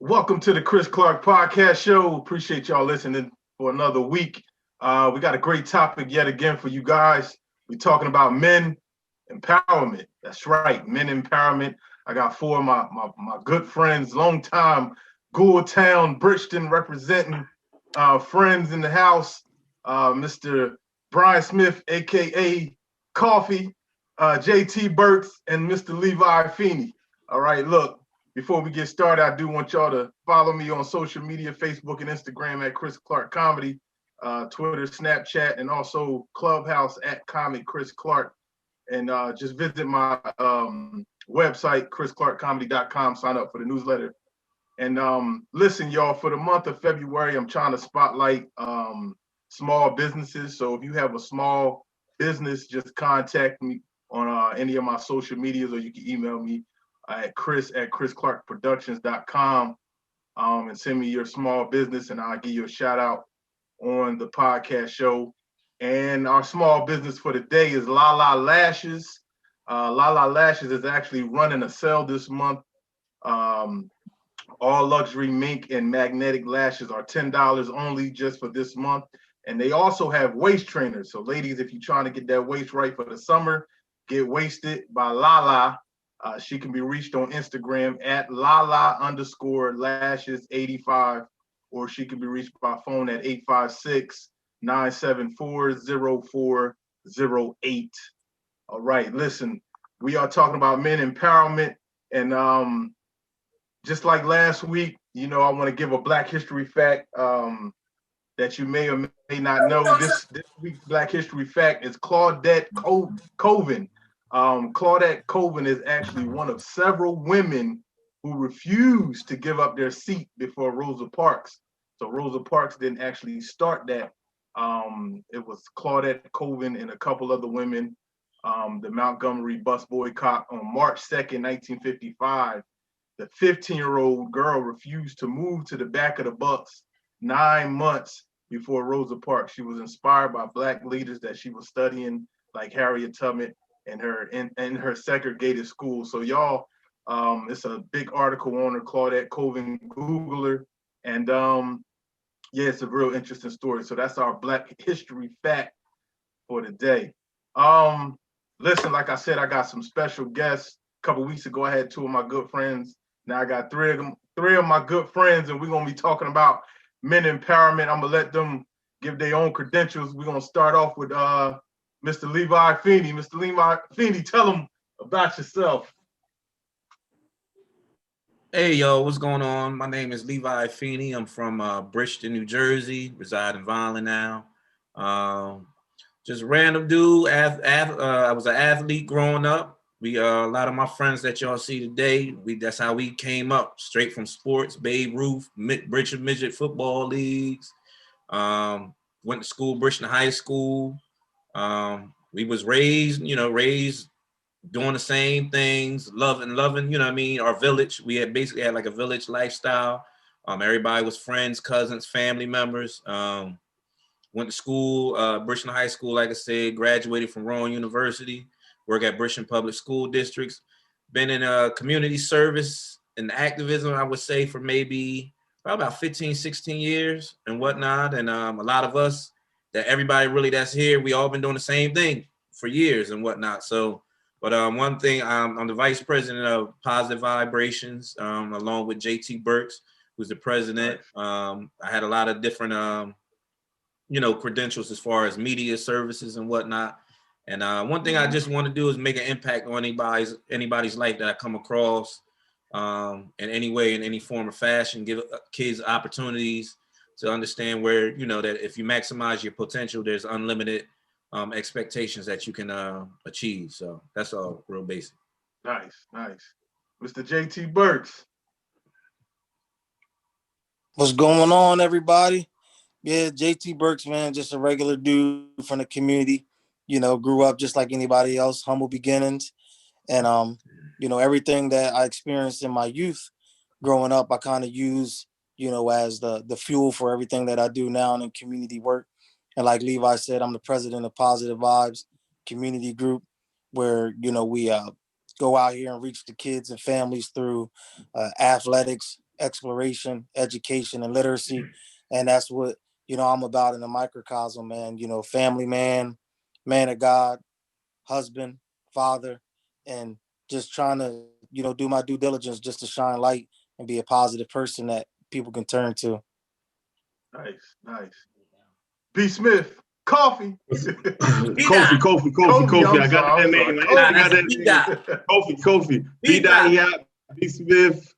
Welcome to the Chris Clark Podcast Show. Appreciate y'all listening for another week. We got a great topic yet again for you guys. We're talking about men empowerment. That's right, men empowerment. I got four of my good friends, long time Goultown, Bridgeton representing friends in the house. Mr. Bryan Smith, aka Coffee, JT Burks, and Mr. Levi Feeney. All right, look. Before we get started, I do want y'all to follow me on social media, Facebook and Instagram at Chris Clark Comedy, Twitter, Snapchat, and also Clubhouse at Comic Chris Clark. And just visit my website, chrisclarkcomedy.com, sign up for the newsletter. And listen, y'all, for the month of February, I'm trying to spotlight small businesses. So if you have a small business, just contact me on any of my social medias, or you can email me at chris@chrisclarkproductions.com and send me your small business, and I'll give you a shout out on the podcast show. And our small business for the day is La Lashes. La Lashes is actually running a sale this month. All luxury mink and magnetic lashes are $10 only just for this month. And they also have waist trainers. So ladies, if you're trying to get that waist right for the summer, get wasted by Lala. She can be reached on Instagram at Lala_lashes85, or she can be reached by phone at 856-974-0408. All right, listen, we are talking about men empowerment, and just like last week, I want to give a Black History fact that you may or may not know. This week's Black History fact is Claudette Colvin. Claudette Colvin is actually one of several women who refused to give up their seat before Rosa Parks. So Rosa Parks didn't actually start that. It was Claudette Colvin and a couple other women. The Montgomery bus boycott on March 2nd, 1955. The 15-year-old girl refused to move to the back of the bus 9 months before Rosa Parks. She was inspired by Black leaders that she was studying, like Harriet Tubman, in her segregated school. So y'all, it's a big article on her, Claudette Colvin, Google her. And yeah, it's a real interesting story. So that's our Black History fact for today. Listen, like I said, I got some special guests. A couple weeks ago, I had two of my good friends. Now I got three of my good friends, and we're gonna be talking about men empowerment. I'm gonna let them give their own credentials. We're gonna start off with Mr. Levi Feeney. Mr. Levi Feeney, tell them about yourself. Hey, yo, what's going on? My name is Levi Feeney. I'm from Bridgeton, New Jersey, reside in Vineland now. Just random dude. I was an athlete growing up. A lot of my friends that y'all see today, that's how we came up, straight from sports, Babe Ruth, Bridgeton Midget Football Leagues. Went to school, Bridgeton High School. We was raised doing the same things, loving, our village. We basically had like a village lifestyle. Everybody was friends, cousins, family members. Went to school, Bridgeton High School, like I said, graduated from Rowan University, work at Bridgeton Public School Districts. Been in community service and activism, I would say, for maybe probably about 15, 16 years and whatnot. And a lot of us, everybody really that's here, we all been doing the same thing for years and whatnot. So, but one thing, I'm the vice president of Positive Vibrations, along with JT Burks, who's the president. I had a lot of different, credentials as far as media services and whatnot. And one thing I just want to do is make an impact on anybody's life that I come across in any way, in any form or fashion, give kids opportunities to understand where, that if you maximize your potential, there's unlimited expectations that you can achieve. So that's all real basic. Nice. Mr. JT Burks. What's going on, everybody? Yeah, JT Burks, man, just a regular dude from the community. Grew up just like anybody else, humble beginnings. And everything that I experienced in my youth growing up, I kind of use, as the fuel for everything that I do now in community work. And like Levi said, I'm the president of Positive Vibes Community Group, where, we go out here and reach the kids and families through athletics, exploration, education, and literacy. And that's what, I'm about in a microcosm, man. Family man, man of God, husband, father, and just trying to, do my due diligence just to shine light and be a positive person that people can turn to. Nice. B. Smith, coffee. Kofi. I got that name. I got that name. Kofi. B. B. Smith,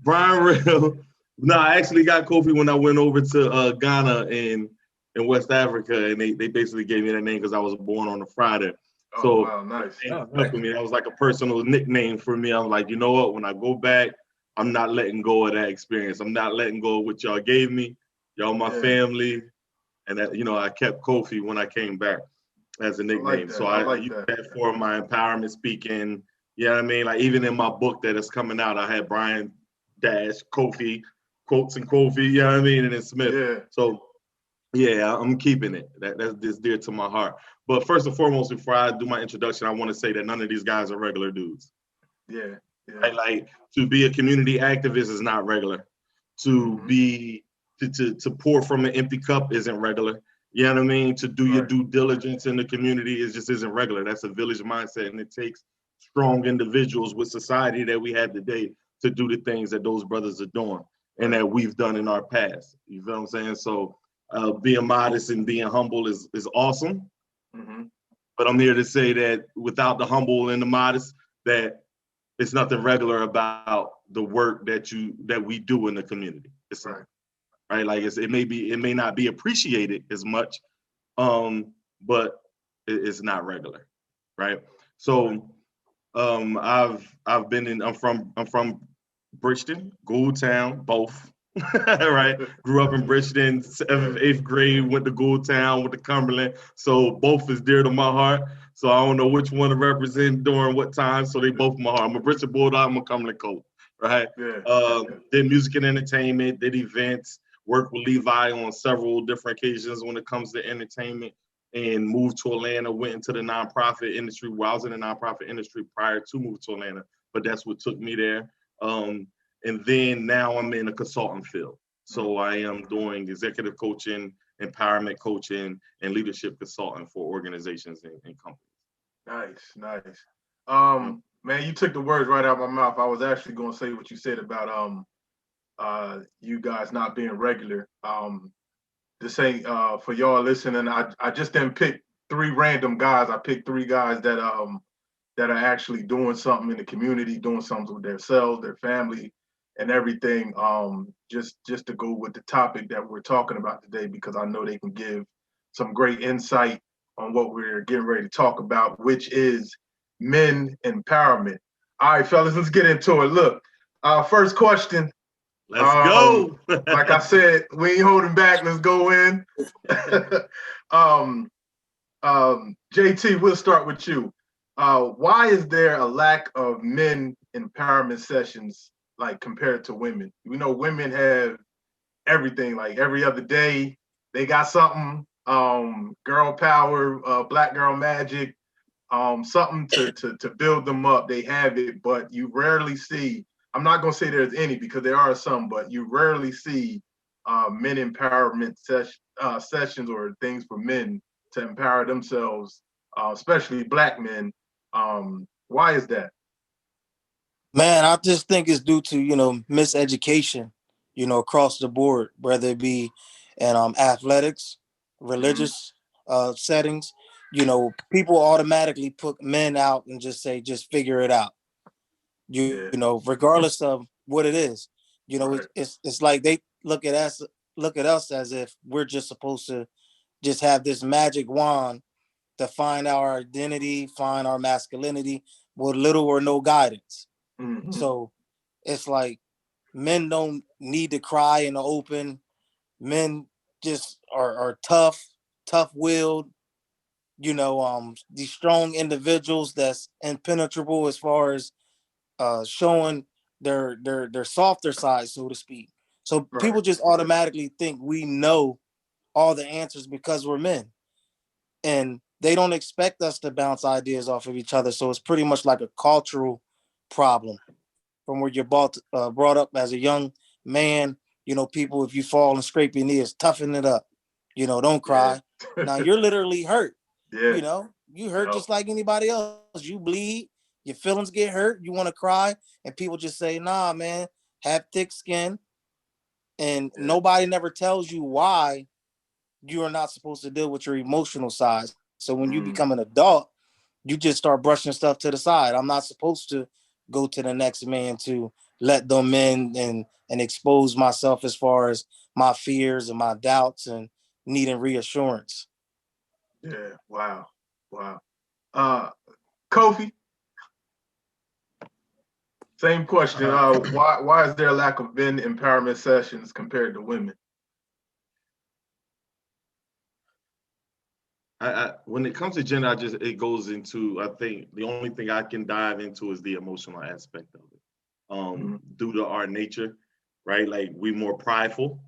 Brian Real. No, I actually got Kofi when I went over to Ghana in West Africa, and they basically gave me that name because I was born on a Friday. So wow, nice. Stuck with me. That was like a personal nickname for me. I'm like, you know what? When I go back, I'm not letting go of that experience. I'm not letting go of what y'all gave me. Y'all my family. And that, I kept Kofi when I came back as a nickname. I use that for my empowerment speaking. You know what I mean? Like even in my book that is coming out, I had Brian Kofi, quotes and Kofi, you know what I mean? And then Smith. Yeah. So yeah, I'm keeping it. That's dear to my heart. But first and foremost, before I do my introduction, I want to say that none of these guys are regular dudes. Yeah. Right? Like to be a community activist is not regular. To be to pour from an empty cup isn't regular. You know what I mean? To do your due diligence in the community just isn't regular. That's a village mindset, and it takes strong individuals with society that we have today to do the things that those brothers are doing and that we've done in our past. You feel what I'm saying? So being modest and being humble is awesome. But I'm here to say that without the humble and the modest, that it's nothing regular about the work that we do in the community. It's right? Like it may not be appreciated as much, but it's not regular, right? So I'm from Bridgeton, Gould both, right? Grew up in Bridgeton, 7th, 8th grade, went to Gould went to Cumberland. So both is dear to my heart. So I don't know which one to represent during what time. So they both my heart. I'm a Bridgeton Bulldog, I'm a Cumberland Colt, right? Did music and entertainment, did events, worked with Levi on several different occasions when it comes to entertainment, and moved to Atlanta, went into the nonprofit industry. Well, I was in the nonprofit industry prior to move to Atlanta, but that's what took me there. And then now I'm in a consulting field. So I am doing executive coaching, empowerment coaching, and leadership consulting for organizations and companies. Nice. Man, you took the words right out of my mouth. I was actually going to say what you said about you guys not being regular. This ain't for y'all listening. I just didn't pick 3 random guys. I picked 3 guys that are actually doing something in the community, doing something with themselves, their family, and everything. Just to go with the topic that we're talking about today, because I know they can give some great insight on what we're getting ready to talk about, which is men empowerment. All right, fellas, let's get into it. Look, first question. Let's go. Like I said, we ain't holding back. Let's go in. JT, we'll start with you. Why is there a lack of men empowerment sessions like compared to women? We know women have everything, like every other day they got something, girl power, black girl magic, something to build them up. They have it, but you rarely see, I'm not going to say there's any because there are some, but you rarely see men empowerment sessions or things for men to empower themselves, especially black men. Why is that? Man, I just think it's due to, miseducation, across the board, whether it be in athletics, religious settings. People automatically put men out and just say, just figure it out. You know, regardless of what it is. It's like they look at us as if we're just supposed to just have this magic wand to find our identity, find our masculinity with little or no guidance. So it's like men don't need to cry in the open. Men just are tough-willed, these strong individuals that's impenetrable as far as showing their softer side, so to speak. So people just automatically think we know all the answers because we're men. And they don't expect us to bounce ideas off of each other. So it's pretty much like a cultural problem from where you're brought up as a young man, you know, people, if you fall and scrape your knees, toughen it up. You know, don't cry. Yeah. Now you're literally hurt. Yeah. You know, you hurt Yep. just like anybody else. You bleed, your feelings get hurt, you want to cry, and people just say, nah, man, have thick skin. And Yeah. nobody never tells you why you are not supposed to deal with your emotional side. So when you become an adult, you just start brushing stuff to the side. I'm not supposed to go to the next man to let them in and expose myself as far as my fears and my doubts and needing reassurance. Yeah. Wow. Wow. Kofi, same question. Why is there a lack of men empowerment sessions compared to women? When it comes to gender, it goes into, I think the only thing I can dive into is the emotional aspect of it. Due to our nature, right? Like we more prideful.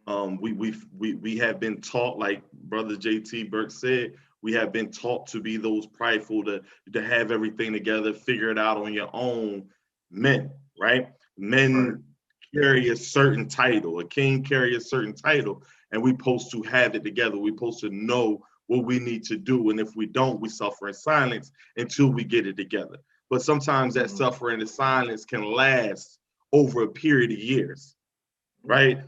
We have been taught, like Brother JT Burks said, we have been taught to be those prideful, to have everything together, figure it out on your own men, right? Men carry a certain title, a king carry a certain title, and we supposed to have it together. We supposed to know what we need to do. And if we don't, we suffer in silence until we get it together. But sometimes that suffering and silence can last over a period of years, right?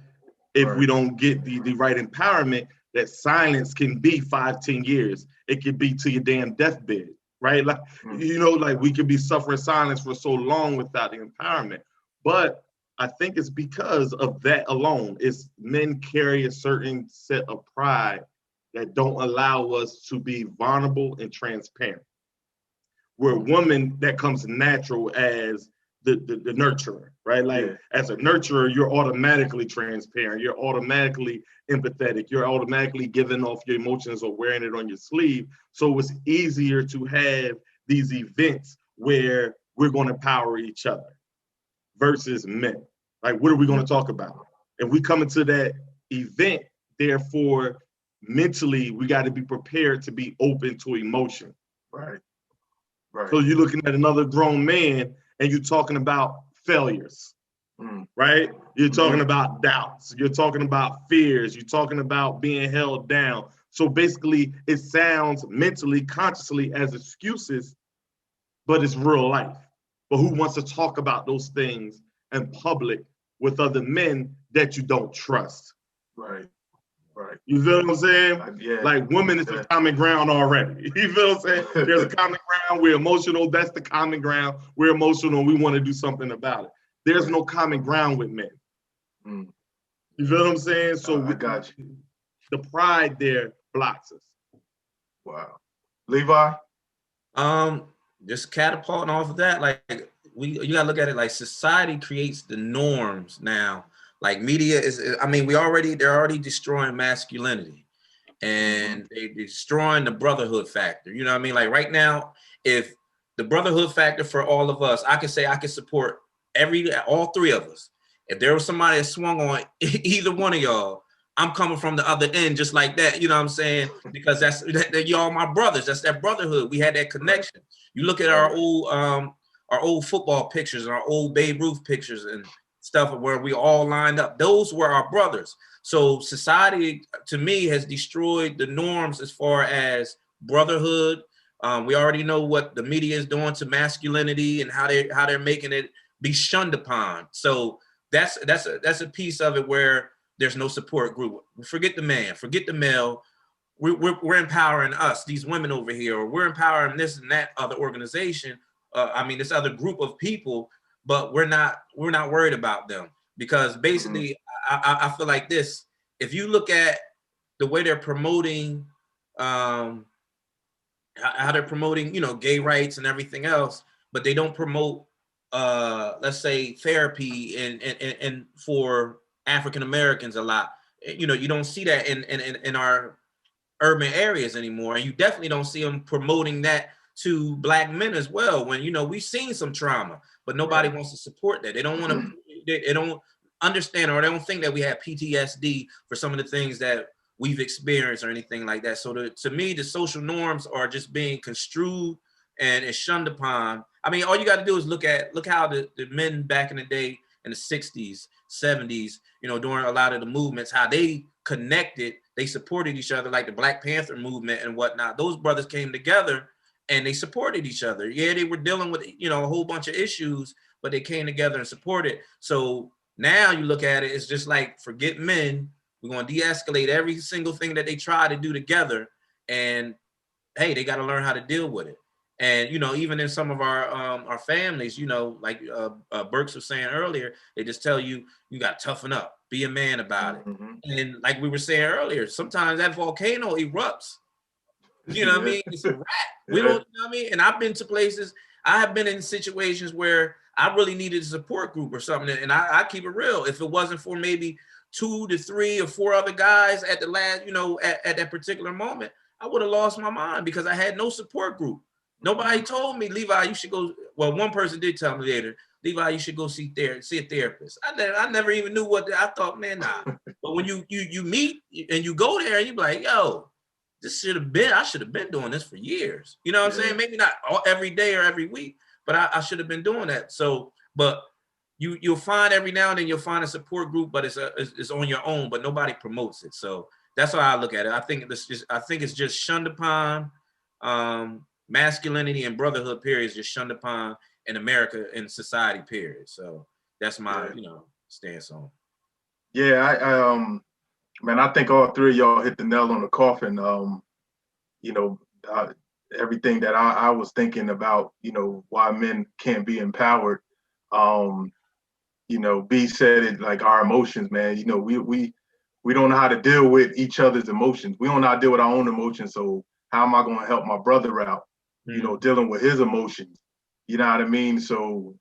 If we don't get the right empowerment, that silence can be 5-10 years. It could be to your damn deathbed, right? Like, you know, like we could be suffering silence for so long without the empowerment. But I think it's because of that alone. It's men carry a certain set of pride that don't allow us to be vulnerable and transparent. We're a woman that comes natural as the nurturer, right? Like as a nurturer, you're automatically transparent. You're automatically empathetic. You're automatically giving off your emotions or wearing it on your sleeve. So it's easier to have these events where we're going to empower each other versus men. Like, what are we going to talk about? And we come into that event, therefore, mentally, we got to be prepared to be open to emotion. Right. So you're looking at another grown man and you're talking about failures, right? You're talking about doubts. You're talking about fears. You're talking about being held down. So basically, it sounds mentally, consciously as excuses, but it's real life. But who wants to talk about those things in public with other men that you don't trust? Right. You feel what I'm saying? Like women is a common ground already. You feel what I'm saying? There's a common ground. We're emotional. That's the common ground. We're emotional. We want to do something about it. There's no common ground with men. You feel what I'm saying? So I got you. The pride there blocks us. Wow. Levi? Just catapulting off of that, like you gotta look at it like society creates the norms now. Like media is, I mean, they're already destroying masculinity and they're destroying the brotherhood factor. You know what I mean? Like right now, if the brotherhood factor for all of us, I could say I could support all three of us. If there was somebody that swung on either one of y'all, I'm coming from the other end just like that. You know what I'm saying? Because that's y'all my brothers. That's that brotherhood. We had that connection. You look at our old football pictures and our old Babe Ruth pictures and stuff where we all lined up. Those were our brothers. So society, to me, has destroyed the norms as far as brotherhood. We already know what the media is doing to masculinity and how they're making it be shunned upon. So that's a piece of it where there's no support group. Forget the man, forget the male. We're empowering us, these women over here, or we're empowering this and that other organization. This other group of people, but we're not worried about them because basically I feel like this. If you look at the way they're promoting, how they're promoting, gay rights and everything else, but they don't promote, let's say, therapy and for African Americans a lot. You don't see that in our urban areas anymore, and you definitely don't see them promoting that to Black men as well. When we've seen some trauma, but nobody wants to support that. They don't want to. They don't understand, or they don't think that we have PTSD for some of the things that we've experienced or anything like that. So to me, the social norms are just being construed and shunned upon. I mean, all you got to do is look how the men back in the day in the 60s, 70s, you know, during a lot of the movements, how they connected, they supported each other, like the Black Panther movement and whatnot. Those brothers came together and they supported each other. Yeah, they were dealing with, you know, a whole bunch of issues, but they came together and supported. So now you look at it, it's just like, forget men. We're going to de-escalate every single thing that they try to do together. And hey, they got to learn how to deal with it. And, you know, even in some of our families, you know, like Burks was saying earlier, they just tell you, you got to toughen up, be a man about it. And like we were saying earlier, sometimes that volcano erupts. You know what I mean? It's a wrap. We don't, you know what I mean? And I've been to places, I have been in situations where I really needed a support group or something. And I keep it real. If it wasn't for maybe 2 to 3 or 4 other guys at the last, you know, at that particular moment, I would have lost my mind because I had no support group. Nobody told me, Levi, you should go. Well, one person did tell me later, Levi, you should go see a therapist. I never even knew what I thought, man, nah. But when you meet and you go there and you be like, yo, I should have been doing this for years. You know what I'm saying? Maybe not every day or every week, but I should have been doing that. So, but you'll find every now and then you'll find a support group, but it's on your own, but nobody promotes it. So that's how I look at it. I think it's just shunned upon. Masculinity and brotherhood period is just shunned upon in America and society period. So that's my you know, stance on. Yeah, man, I think all 3 of y'all hit the nail on the coffin. You know, everything that I was thinking about, you know, why men can't be empowered. You know, B said it, like our emotions, man. You know, we don't know how to deal with each other's emotions. We don't know how to deal with our own emotions. So how am I going to help my brother out? You know, dealing with his emotions. You know what I mean? So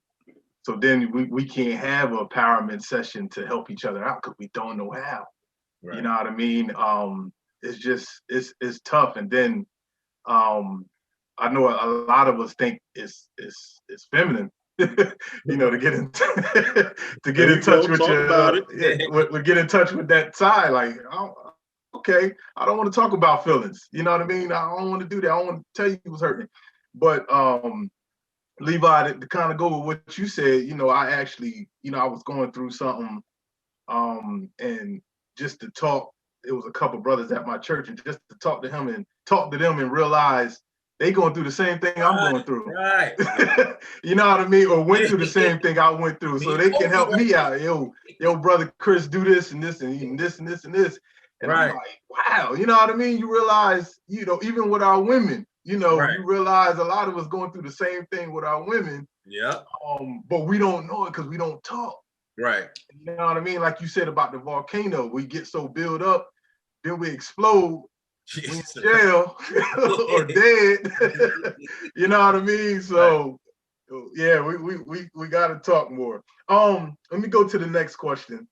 then we can't have a empowerment session to help each other out because we don't know how. Right. You know what I mean? It's just it's tough. And then I know a lot of us think it's feminine, you know, to get in touch with your get in touch with that side. Like, okay, I don't want to talk about feelings. You know what I mean? I don't want to do that. I don't want to tell you what's hurting. But Levi, to kind of go with what you said, you know, I actually, you know, I was going through something, and just to talk, it was a couple brothers at my church, and just to talk to them and realize they going through the same thing I'm going through. Right. You know what I mean? Or went through the same thing I went through. So they can help me out. Yo, brother Chris, do this and this and this and this and this. And I'm like, wow, you know what I mean? You realize, you know, even with our women, you know, you realize a lot of us going through the same thing with our women. Yeah. But we don't know it because we don't talk. Right. You know what I mean? Like you said about the volcano, we get so built up, then we explode. We in jail or dead. You know what I mean? So yeah, we gotta talk more. Let me go to the next question.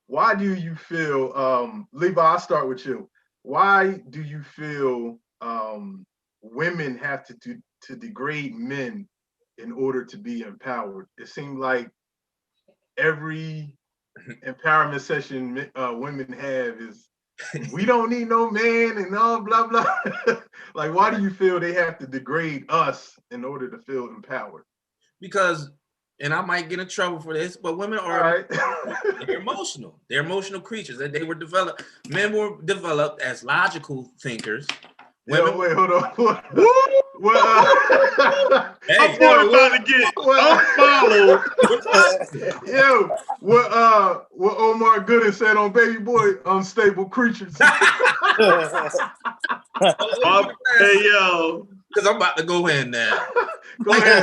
Why do you feel, Levi, I'll start with you. Why do you feel women have to degrade men in order to be empowered? It seems like every empowerment session women have is, we don't need no man and all blah, blah. Like, why do you feel they have to degrade us in order to feel empowered? Because, and I might get in trouble for this, but women are they're emotional. They're emotional creatures. They were developed. Men were developed as logical thinkers. Women, wait, hold on. I'm about to get unfollowed. What Omar Gooden said on Baby Boy, unstable creatures. Hey, yo. Because I'm about to go in now. Go ahead.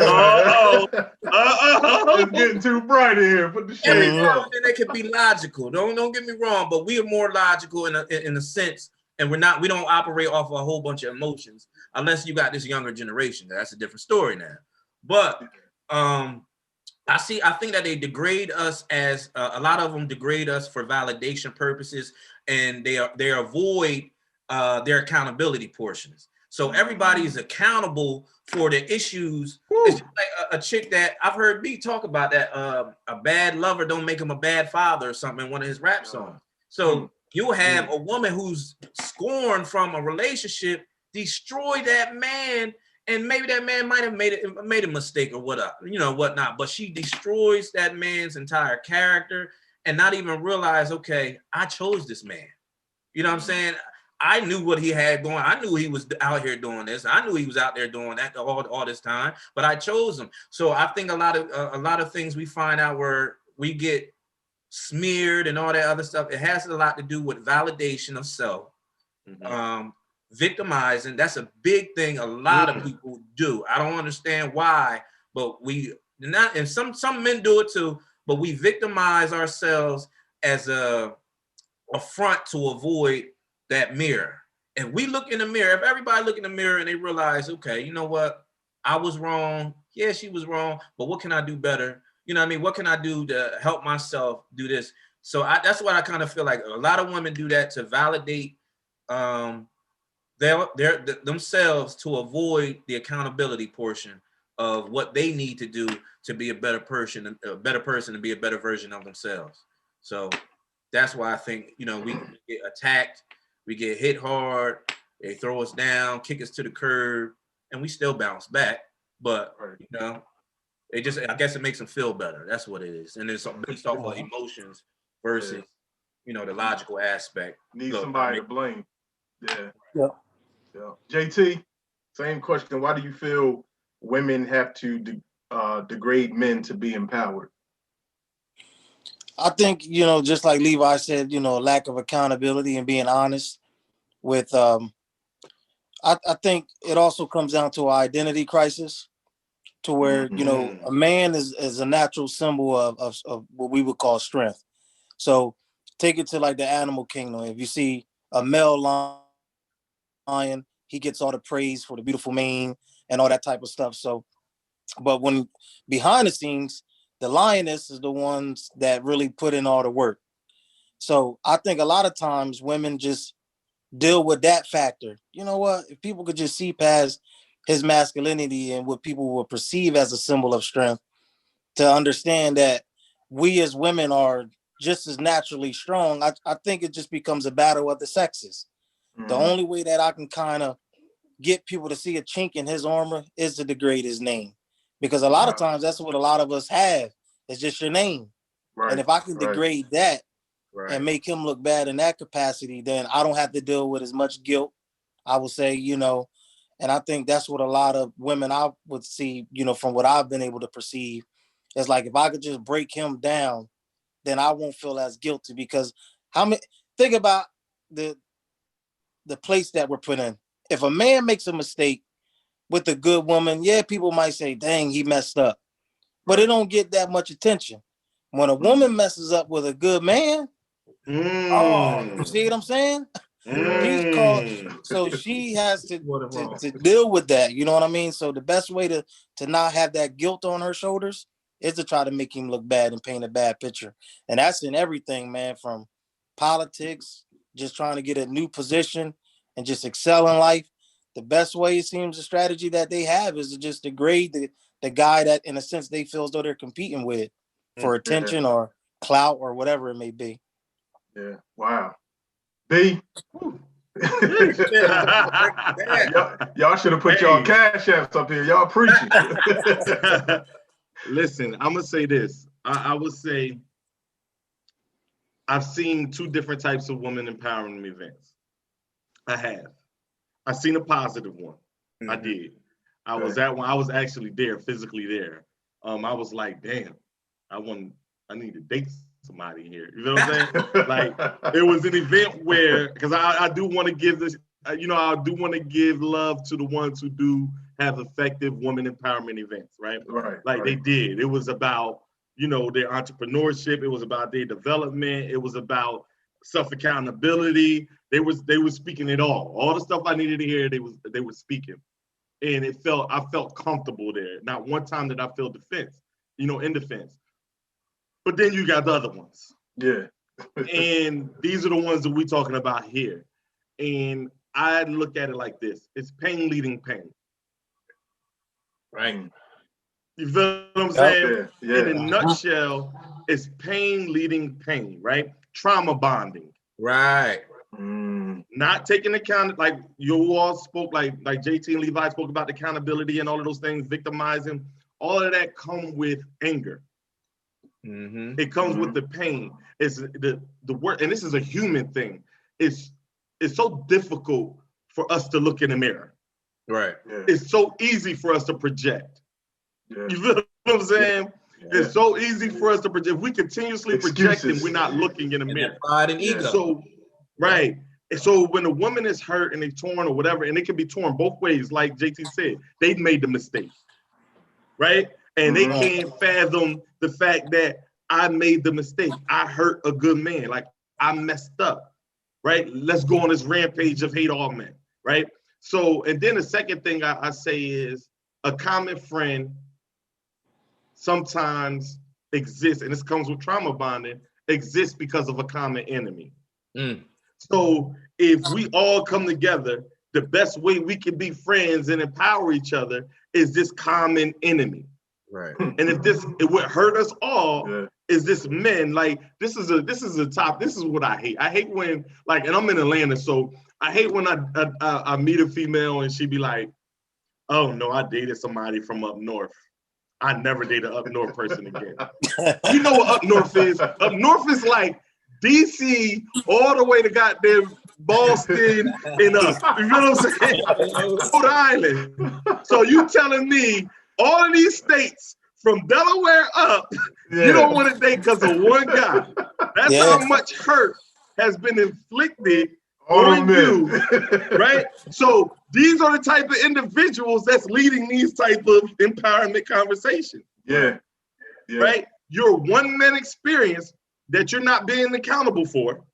It's getting too bright in here. Put the shade every now and then they can be logical. Don't get me wrong, but we are more logical in a sense, and we don't operate off of a whole bunch of emotions unless you got this younger generation. That's a different story now. But I think that they degrade us as a lot of them degrade us for validation purposes, and they avoid their accountability portions. So everybody is accountable for the issues. It's just like a chick that I've heard B talk about that a bad lover don't make him a bad father or something in one of his rap songs. So you'll have a woman who's scorned from a relationship, destroy that man And maybe that man might have made a mistake or whatnot, but she destroys that man's entire character and not even realize, okay, I chose this man. You know what I'm saying? I knew what he had going. I knew he was out here doing this. I knew he was out there doing that all this time, but I chose him. So I think a lot of things we find out where we get smeared and all that other stuff, it has a lot to do with validation of self. Victimizing, that's a big thing a lot of people do. I don't understand why, but and some men do it too, but we victimize ourselves as a front to avoid that mirror. And we look in the mirror, if everybody look in the mirror and they realize, okay, you know what? I was wrong. Yeah, she was wrong, but what can I do better? You know what I mean? What can I do to help myself do this? So that's what I kind of feel like. A lot of women do that to validate themselves to avoid the accountability portion of what they need to do to be a better person and be a better version of themselves. So that's why I think, we get attacked, we get hit hard, they throw us down, kick us to the curb, and we still bounce back. But I guess it makes them feel better. That's what it is. And it's based off of emotions versus, the logical aspect. Need somebody to blame. Yeah. JT, same question. Why do you feel women have to degrade men to be empowered? I think, just like Levi said, lack of accountability and being honest with, I think it also comes down to an identity crisis to where, a man is a natural symbol of what we would call strength. So take it to like the animal kingdom. If you see a male lion, he gets all the praise for the beautiful mane and all that type of stuff. So, but when behind the scenes, the lioness is the ones that really put in all the work. So I think a lot of times women just deal with that factor. You know what? If people could just see past his masculinity and what people will perceive as a symbol of strength, to understand that we as women are just as naturally strong, I think it just becomes a battle of the sexes. The only way that I can kind of get people to see a chink in his armor is to degrade his name. Because a lot of times that's what a lot of us have. It's just your name. Right. And if I can degrade that and make him look bad in that capacity, then I don't have to deal with as much guilt, I would say, and I think that's what a lot of women I would see, from what I've been able to perceive, is like, if I could just break him down, then I won't feel as guilty. Because think about the place that we're put in. If a man makes a mistake with a good woman, people might say, dang, he messed up. But it don't get that much attention. When a woman messes up with a good man, you see what I'm saying? He's called, so she has to deal with that. You know what I mean? So the best way to not have that guilt on her shoulders is to try to make him look bad and paint a bad picture. And that's in everything, man, from politics, just trying to get a new position and just excel in life. The best way, it seems, the strategy that they have is to just degrade the guy that, in a sense, they feel as though they're competing with for attention or clout or whatever it may be. Yeah. Wow. B. y'all should have put y'all cash apps up here. Y'all preaching. Listen, I'm gonna say this. I would say I've seen two different types of women empowerment events. I've seen a positive one. I did. I was at one. I was actually there, physically there. I was like, damn, I need to date somebody here. You know what I'm saying? Like, it was an event where, because I do want to give this, I do want to give love to the ones who do have effective women empowerment events, right? They did. It was about, their entrepreneurship. It was about their development. It was about self-accountability. They were speaking it all the stuff I needed to hear. They were speaking, and I felt comfortable there. Not one time did I feel in defense. But then you got the other ones. Yeah. And these are the ones that we're talking about here. And I look at it like this: it's pain leading pain. Right. You feel what I'm saying? Yeah. In a nutshell, it's pain leading pain, right? Trauma bonding. Right. Not taking account, like you all spoke, like JT and Levi spoke about the accountability and all of those things, victimizing, all of that come with anger. It comes with the pain. It's the work, and this is a human thing. It's so difficult for us to look in the mirror. Right. Yeah. It's so easy for us to project. Yeah. You feel what I'm saying? Yeah. It's so easy for us to project. If we continuously project and we're not looking in the mirror. Pride and ego. So, right. So when a woman is hurt and they torn or whatever, and it can be torn both ways, like JT said, they've made the mistake, right? And they can't fathom the fact that I made the mistake. I hurt a good man. Like, I messed up, right? Let's go on this rampage of hate all men, right? So, and then the second thing I say is a common friend sometimes exists, and this comes with trauma bonding, exists because of a common enemy. So if we all come together, the best way we can be friends and empower each other is this common enemy. Right. And if it would hurt us all, is this men, like this is what I hate. I hate when, like, and I'm in Atlanta, so I hate when I meet a female and she be like, oh no, I dated somebody from up north. I never date an up north person again. You know what up north is? Up north is like DC all the way to goddamn Boston and up. You know what I'm saying? Rhode Island. So you telling me all of these states from Delaware up, you don't want to date because of one guy. That's how much hurt has been inflicted on you, right? So these are the type of individuals that's leading these type of empowerment conversations. Right? Your one-man experience that you're not being accountable for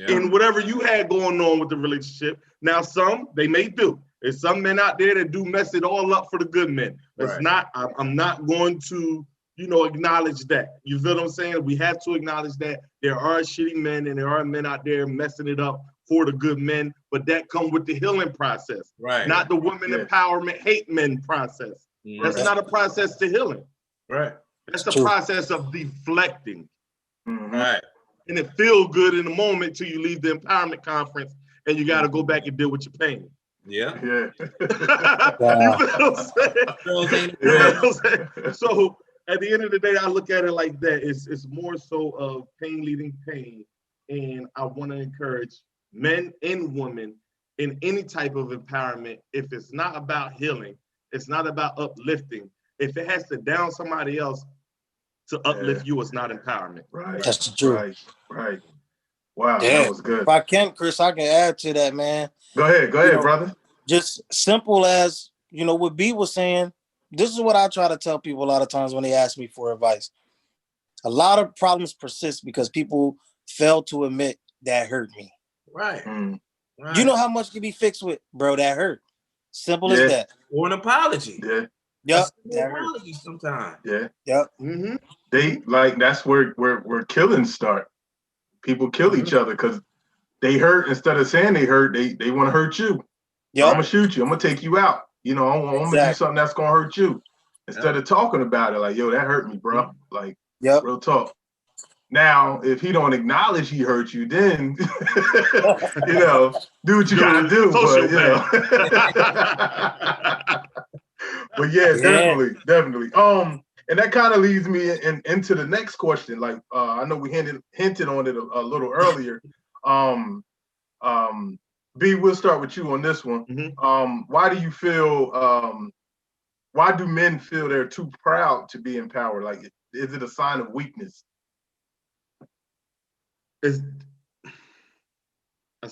in whatever you had going on with the relationship. Now, some they may do. There's some men out there that do mess it all up for the good men. It's not. I'm not going to, acknowledge that. You feel what I'm saying? We have to acknowledge that there are shitty men and there are men out there messing it up for the good men, but that comes with the healing process, not the women empowerment hate men process. That's not a process to healing. That's the process of deflecting. And it feels good in the moment till you leave the empowerment conference and you got to go back and deal with your pain. You feel what I'm saying? So at the end of the day, I look at it like that. It's more so of pain leading pain. And I want to encourage men and women in any type of empowerment. If it's not about healing, it's not about uplifting. If it has to down somebody else to uplift you, it's not empowerment. That's the truth. Right. Wow, that was good. If I can, Chris, I can add to that, man. Go ahead, brother. Just simple as, what B was saying, this is what I try to tell people a lot of times when they ask me for advice. A lot of problems persist because people fail to admit that hurt me. Right. You know how much can be fixed with, bro, that hurt. Simple as that. Or an apology. Yep. Apology sometimes. They that's where killings start. People kill each other because they hurt. Instead of saying they hurt, they want to hurt you. I'm gonna shoot you. I'm gonna take you out. I'm gonna do something that's gonna hurt you. Instead of talking about it, like, yo, that hurt me, bro. Like, real talk. Now, if he don't acknowledge he hurt you, then do what you gotta do. But definitely. And that kind of leads me into the next question. Like, I know we hinted on it a little earlier. B, we'll start with you on this one. Why do you feel? Why do men feel they're too proud to be empowered? Like, is it a sign of weakness? That's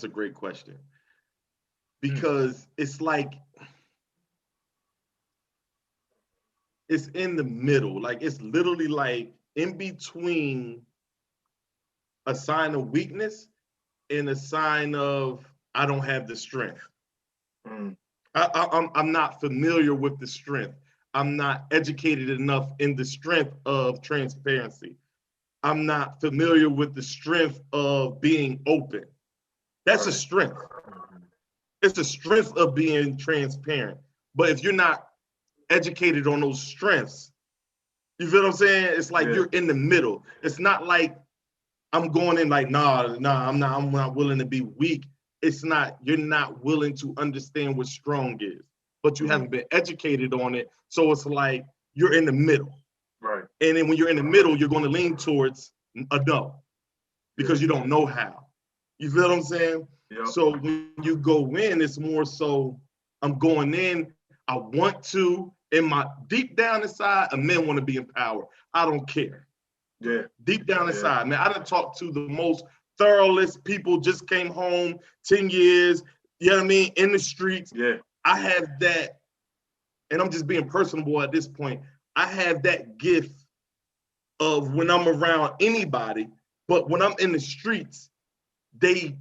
a great question, because it's like it's in the middle. Like, it's literally like in between a sign of weakness and a sign of I don't have the strength. I'm not familiar with the strength. I'm not educated enough in the strength of transparency. I'm not familiar with the strength of being open. That's a strength. It's a strength of being transparent. But if you're not educated on those strengths, you feel what I'm saying? It's like you're in the middle. It's not like I'm going in like, nah, I'm not willing to be weak. It's not, you're not willing to understand what strong is, but you haven't been educated on it. So it's like you're in the middle. Right. And then when you're in the middle, you're going to lean towards a no, because you don't know how. You feel what I'm saying? Yep. So when you go in, it's more so I'm going in, I want to, in my deep down inside, a man want to be empowered. I don't care. Yeah. Deep down inside, man, I done talked to the most thoroughest people, just came home 10 years, you know what I mean, in the streets. Yeah. I have that, and I'm just being personable at this point, I have that gift of when I'm around anybody, but when I'm in the streets, they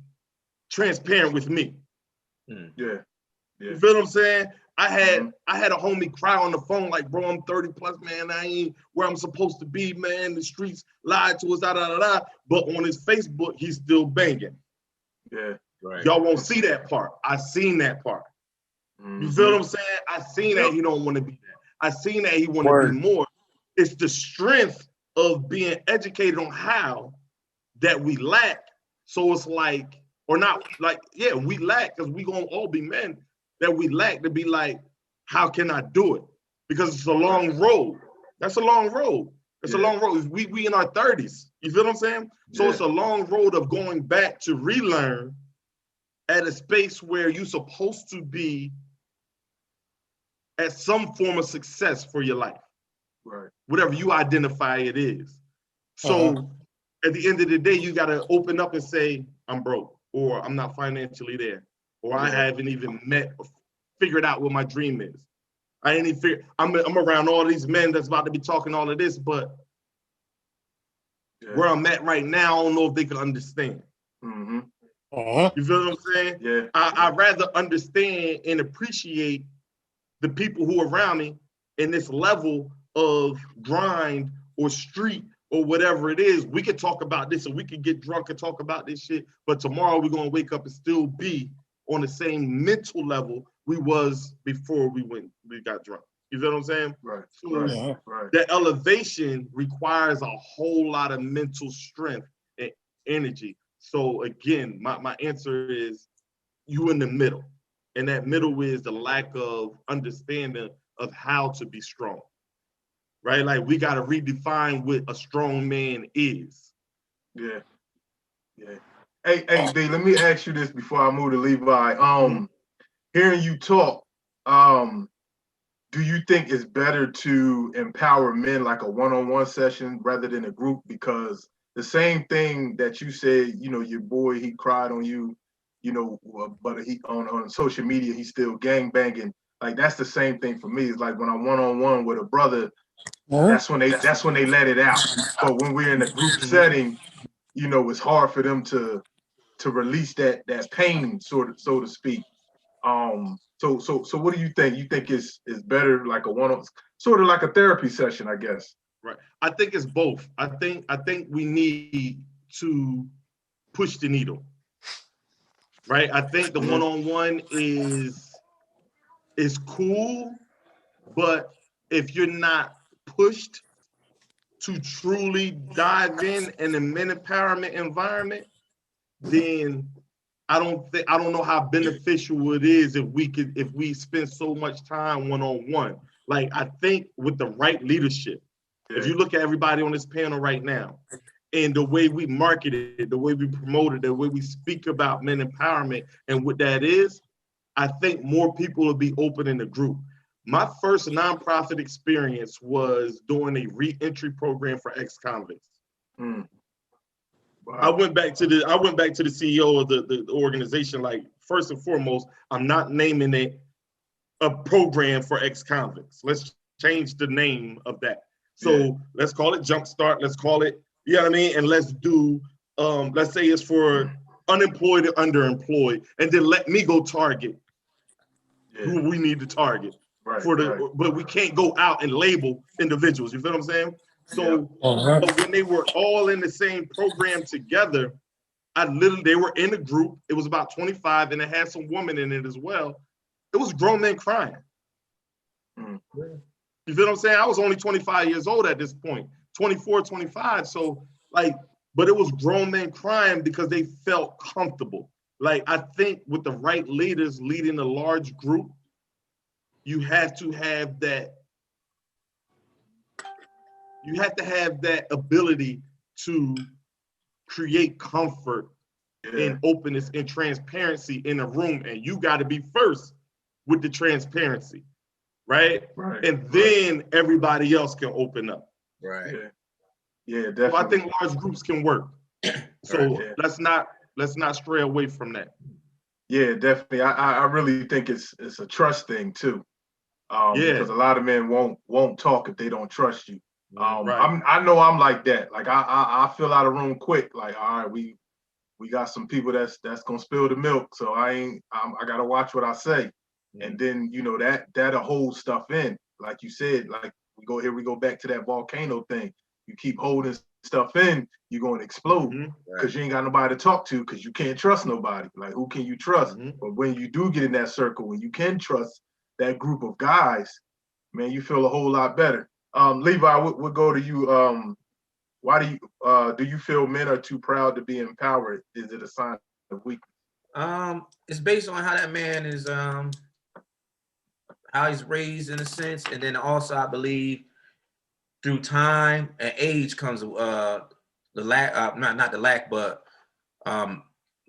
transparent with me. Yeah. You feel what I'm saying? I had a homie cry on the phone like, bro, I'm 30 plus, man. I ain't where I'm supposed to be, man. The streets lied to us, da da da da. But on his Facebook, he's still banging. Yeah. Right. Y'all won't see that part. I seen that part. You feel what I'm saying? I seen that he don't want to be that. I seen that he want to be more. It's the strength of being educated on how that we lack. So it's like, or not like, yeah, we lack because we gonna all be men that we lack to be like, how can I do it? Because it's a long road. That's a long road. It's a long road. We in our 30s. You feel what I'm saying? So it's a long road of going back to relearn at a space where you're supposed to be at some form of success for your life. Right. Whatever you identify it is. So at the end of the day, you got to open up and say, I'm broke, or I'm not financially there, or I haven't even met or figured out what my dream is. I ain't even figure. I'm around all these men that's about to be talking all of this, but where I'm at right now, I don't know if they can understand. You feel what I'm saying? Yeah. I'd rather understand and appreciate the people who are around me in this level of grind or street or whatever it is. We could talk about this and we could get drunk and talk about this shit, but tomorrow we're gonna wake up and still be on the same mental level we was before we got drunk. You feel what I'm saying? Right. So that elevation requires a whole lot of mental strength and energy. So again, my answer is you in the middle. And that middle is the lack of understanding of how to be strong. Right? Like we got to redefine what a strong man is. Yeah. Yeah. Hey, D, let me ask you this before I move to Levi. Hearing you talk, do you think it's better to empower men like a one-on-one session rather than a group? Because the same thing that you said, you know, your boy, he cried on you, you know, but he on social media, he's still gang banging. Like that's the same thing for me. It's like when I'm one-on-one with a brother, that's when they let it out. But when we're in a group setting, you know, it's hard for them to release that pain, so to speak. So what do you think? You think it's better like a one-on, sort of like a therapy session, I guess? Right. I think it's both. I think we need to push the needle. Right. I think the one-on-one is cool, but if you're not pushed to truly dive in a men empowerment environment, then I don't know how beneficial it is if we spend so much time one-on-one. Like I think with the right leadership, if you look at everybody on this panel right now, and the way we market it, the way we promote it, the way we speak about men empowerment and what that is, I think more people will be open in the group. My first nonprofit experience was doing a re-entry program for ex-convicts. Wow. I went back to the CEO of the organization. Like first and foremost, I'm not naming it a program for ex-convicts. Let's change the name of that. So let's call it Jumpstart. Let's call it, you know what I mean? And let's do, let's say it's for unemployed or underemployed, and then let me go target who we need to target. But we can't go out and label individuals. You feel what I'm saying? So but when they were all in the same program together, they were in a group. It was about 25 and it had some women in it as well. It was grown men crying. You feel what I'm saying? I was only 25 years old at this point, 24, 25. So like but it was grown men crying because they felt comfortable. Like, I think with the right leaders leading a large group, you have to have that ability to create comfort and openness and transparency in a room. And you got to be first with the transparency, right? And then everybody else can open up. Right. Yeah, definitely. So I think large groups can work. So let's not stray away from that. Yeah, definitely. I really think it's a trust thing too. Because a lot of men won't talk if they don't trust you. I know I'm like that. Like I fill out a room quick. Like, all right, we got some people that's gonna spill the milk. So I gotta watch what I say. And then that'll hold stuff in. Like you said, like we go back to that volcano thing. You keep holding stuff in, you're going to explode because you ain't got nobody to talk to because you can't trust nobody. Like, who can you trust? But when you do get in that circle, when you can trust that group of guys, man, you feel a whole lot better. Levi, we'll go to you. Why do you feel men are too proud to be empowered? Is it a sign of weakness? It's based on how that man is, how he's raised in a sense, and then also I believe through time and age comes the lack, not the lack, but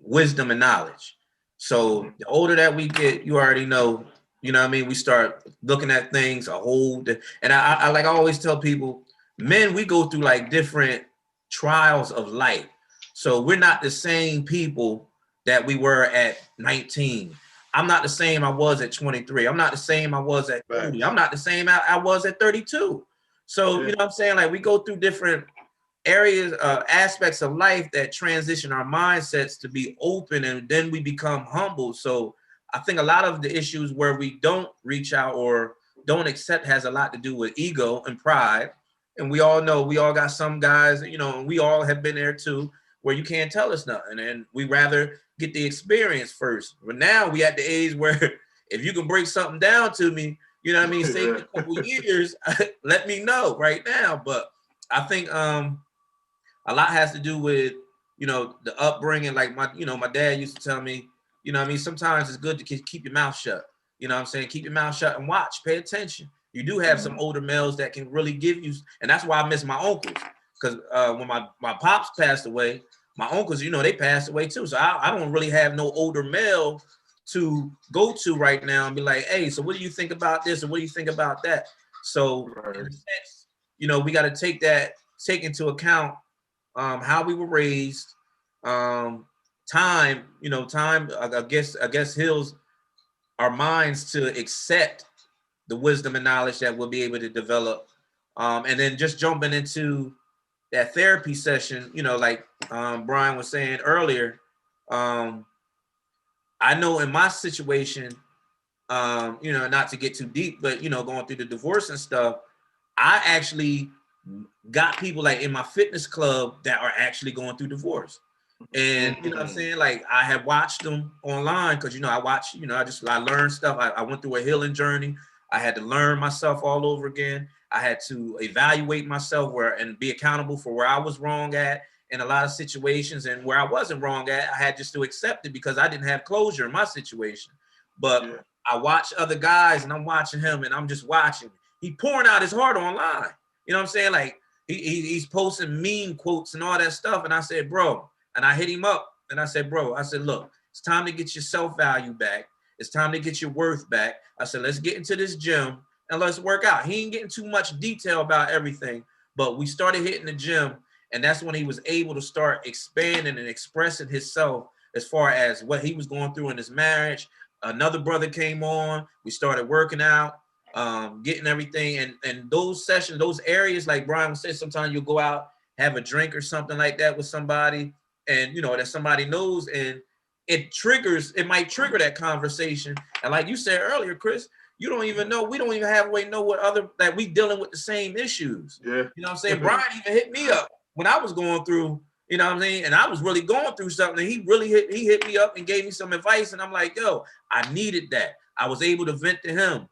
wisdom and knowledge. So the older that we get, you already know, you know what I mean? We start looking at things a whole, and I like I always tell people, men, we go through like different trials of life. So we're not the same people that we were at 19. I'm not the same I was at 23. I'm not the same I was at 30. I'm not the same I was at 32. So, you know what I'm saying? Like, we go through different areas, aspects of life that transition our mindsets to be open, and then we become humble. So I think a lot of the issues where we don't reach out or don't accept has a lot to do with ego and pride. And we all know, we all got some guys, and we all have been there too, where you can't tell us nothing. And we rather get the experience first. But now we at the age where if you can break something down to me, you know what I mean? Save a couple years, let me know right now. But I think a lot has to do with, the upbringing. Like my dad used to tell me, you know what I mean? Sometimes it's good to keep your mouth shut. You know what I'm saying? Keep your mouth shut and watch, pay attention. You do have some older males that can really give you, and that's why I miss my uncles. Because when my pops passed away, my uncles, they passed away too. So I don't really have no older male to go to right now and be like, hey, so what do you think about this? Or what do you think about that? So in a sense, we got to take into account how we were raised, time, I guess heals our minds to accept the wisdom and knowledge that we'll be able to develop. And then just jumping into that therapy session, like Bryan was saying earlier, I know in my situation, not to get too deep, but, going through the divorce and stuff, I actually got people like in my fitness club that are actually going through divorce. And, you know what I'm saying? Like, I have watched them online because, I watch, I learned stuff. I went through a healing journey. I had to learn myself all over again. I had to evaluate myself and be accountable for where I was wrong at in a lot of situations, and where I wasn't wrong at, I had just to accept it because I didn't have closure in my situation. But I watch other guys, and I'm watching him, and I'm just watching. He pouring out his heart online. You know what I'm saying? Like, he's posting meme quotes and all that stuff. And I said, bro, and I hit him up, and I said, bro, look, it's time to get your self-value back. It's time to get your worth back. I said, let's get into this gym and let's work out. He ain't getting too much detail about everything, but we started hitting the gym. And that's when he was able to start expanding and expressing himself as far as what he was going through in his marriage. Another brother came on. We started working out, getting everything. And those sessions, those areas, like Bryan said, sometimes you'll go out, have a drink or something like that with somebody, and, that somebody knows, and it might trigger that conversation. And like you said earlier, Chris, you don't even know, we don't even halfway know that we dealing with the same issues. Yeah. You know what I'm saying? Bryan even hit me up when I was going through, you know what I'm saying? And I was really going through something. And he hit me up and gave me some advice. And I'm like, yo, I needed that. I was able to vent to him.